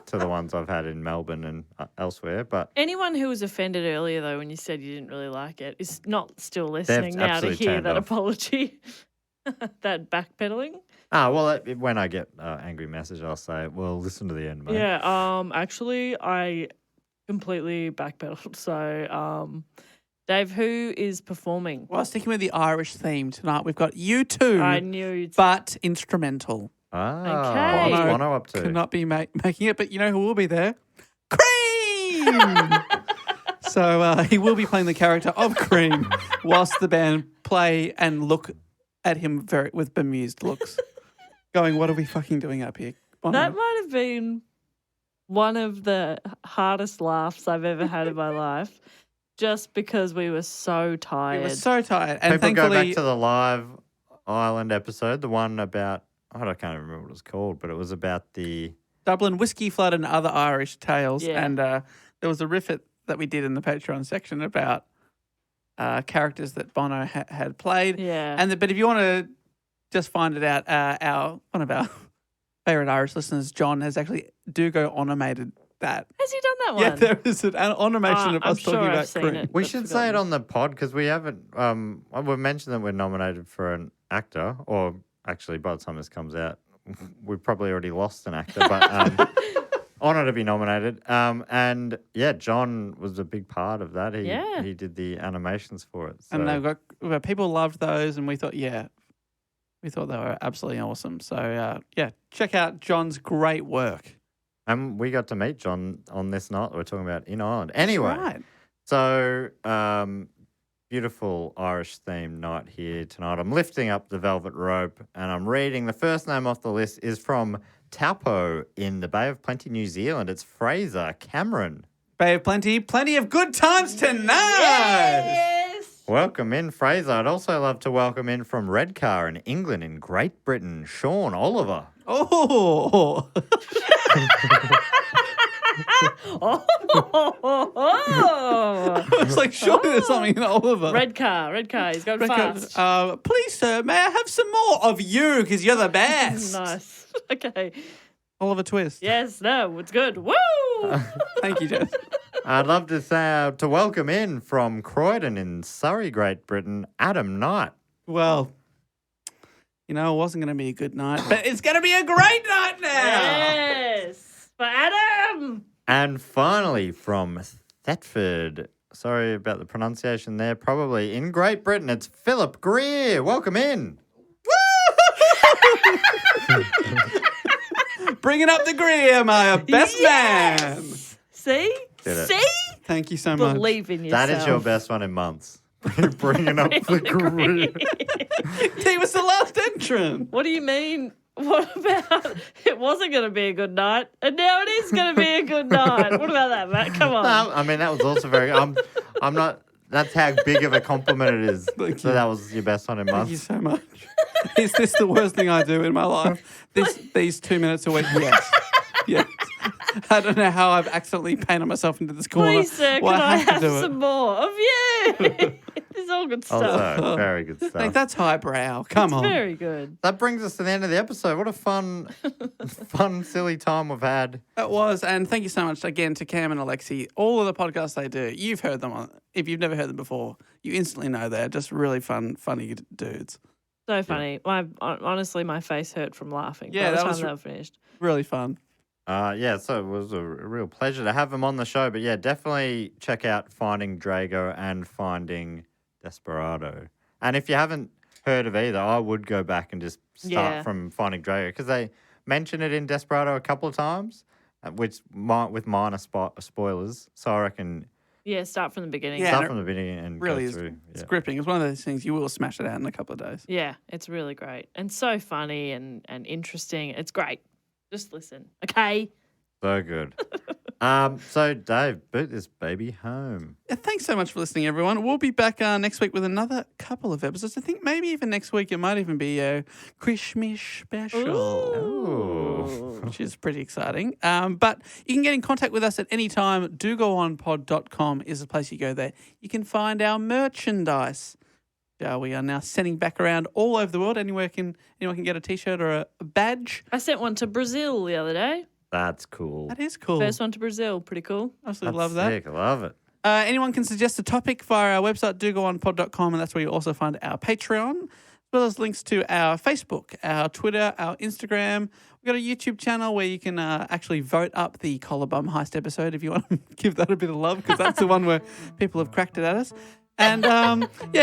to the ones I've had in Melbourne and elsewhere, but Anyone who was offended earlier, though, when you said you didn't really like it, is not still listening now to absolutely hear turned that off. apology, that backpedaling. when I get an angry message, I'll say, "Well, listen to the end, mate." Yeah. Actually, I completely backpedaled. So, Dave, who is performing? Well, sticking with the Irish theme tonight, we've got U2, I knew you'd. but instrumental. Ah, Okay. what's Bono up to? Could not be making it, but you know who will be there? Cream! So he will be playing the character of Cream whilst the band play and look at him with bemused looks, going, what are we fucking doing up here? Bono. That might have been one of the hardest laughs I've ever had in my life, just because we were so We tired. were so tired. And People go thankfully, back to the live Ireland episode, the one about I can't even remember what it was called, but it was about the Dublin Whiskey Flood and Other Irish Tales. Yeah. And there was a riff that we did in the Patreon section about characters that Bono had played. Yeah. But if you want to just find it out, one of our favourite Irish listeners, John, has actually animated that. Has he done that one? Yeah, there is an animation of I'm us talking sure I've about seen Cream. it. We I've should say forgotten. it on the pod because we haven't. We've mentioned that we're nominated for an actor, or actually, by the time this comes out, we've probably already lost an actor, but honour to be nominated. And yeah, John was a big part of that. He did the animations for it. So. And people loved those, and we thought they were absolutely awesome. So check out John's great work. And we got to meet John on this night that we're talking about in Ireland. Anyway, Right. so beautiful Irish themed night here tonight. I'm lifting up the velvet rope and I'm reading. The first name off the list is from Taupo in the Bay of Plenty, New Zealand. It's Fraser Cameron. Bay of Plenty, plenty of good times tonight. Yes. Welcome in, Fraser. I'd also love to welcome in from Redcar in England, in Great Britain, Sean Oliver. Oh. Oh. It's like, surely there's something in Oliver. Red car. He's going fast. Please, sir, may I have some more of you? Because you're the best. Nice. Okay. Oliver Twist. Yes, no, it's good. Woo! Thank you, Jess. I'd love to say to welcome in from Croydon in Surrey, Great Britain, Adam Knight. Well, it wasn't going to be a good night, but it's going to be a great night now. Yes. For Adam. And finally from Thetford, sorry about the pronunciation there, probably in Great Britain, it's Philip Greer. Welcome in. Bringing up the Greer, my best man. See? Did it. See? Thank you so much. Believe in yourself. That is your best one in months. Bringing up the Greer. He was the last entrant. What do you mean? What about it wasn't going to be a good night, and now it is going to be a good night? What about that, Matt? Come on. No, I mean, that was also very... I'm not... That's how big of a compliment it is. Thank So you. that was your best one in Thank you months. so much. Is this the worst thing I do in my life? These 2 minutes a week? Yes. Yes. I don't know how I've accidentally painted myself into this corner. Please, sir, Well, can I have to have do it. some more of you? It's all good stuff. Also, very good stuff. Like, that's highbrow. Come on. Very good. That brings us to the end of the episode. What a fun, silly time we've had. It was, and thank you so much again to Cam and Alexei. All of the podcasts they do, you've heard them on. If you've never heard them before, you instantly know they're just really funny dudes. So funny. Honestly, my face hurt from laughing. Yeah, by the that time was they were finished. Really fun. So it was a real pleasure to have them on the show. But yeah, definitely check out Finding Drago and Finding Desperado. And if you haven't heard of either, I would go back and just start from Finding Drago because they mention it in Desperado a couple of times, with minor spoilers. So I reckon Yeah, start from the beginning. Yeah. start from the beginning and Really go is through. Yeah. gripping. It's one of those things you will smash it out in a couple of days. Yeah, it's really great. And so funny and interesting. It's great. Just listen. Okay. So good. So Dave, boot this baby home. Yeah, thanks so much for listening, everyone. We'll be back next week with another couple of episodes. I think maybe even next week it might even be a Christmas special. Ooh. Which is pretty exciting. But you can get in contact with us at any time. dogoonpod.com is the place you go there. You can find our merchandise. We are now sending back around all over the world. Anyone can get a T-shirt or a badge. I sent one to Brazil the other day. That's cool. That is cool. First one to Brazil. Pretty cool. Absolutely That's love that. sick. I love it. Anyone can suggest a topic via our website, dogoonpod.com, and that's where you also find our Patreon, as well as links to our Facebook, our Twitter, our Instagram. We've got a YouTube channel where you can actually vote up the Collarbone Heist episode if you want to give that a bit of love, because that's the one where people have cracked it at us. And,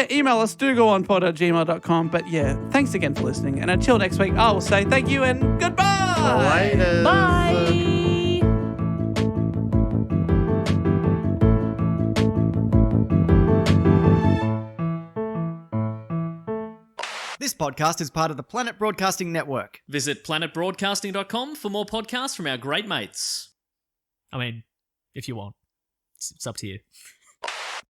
email us, dogoonpod@gmail.com. But, thanks again for listening. And until next week, I will say thank you and goodbye. Later. Bye. This podcast is part of the Planet Broadcasting Network. Visit planetbroadcasting.com for more podcasts from our great mates. I mean, if you want. It's up to you.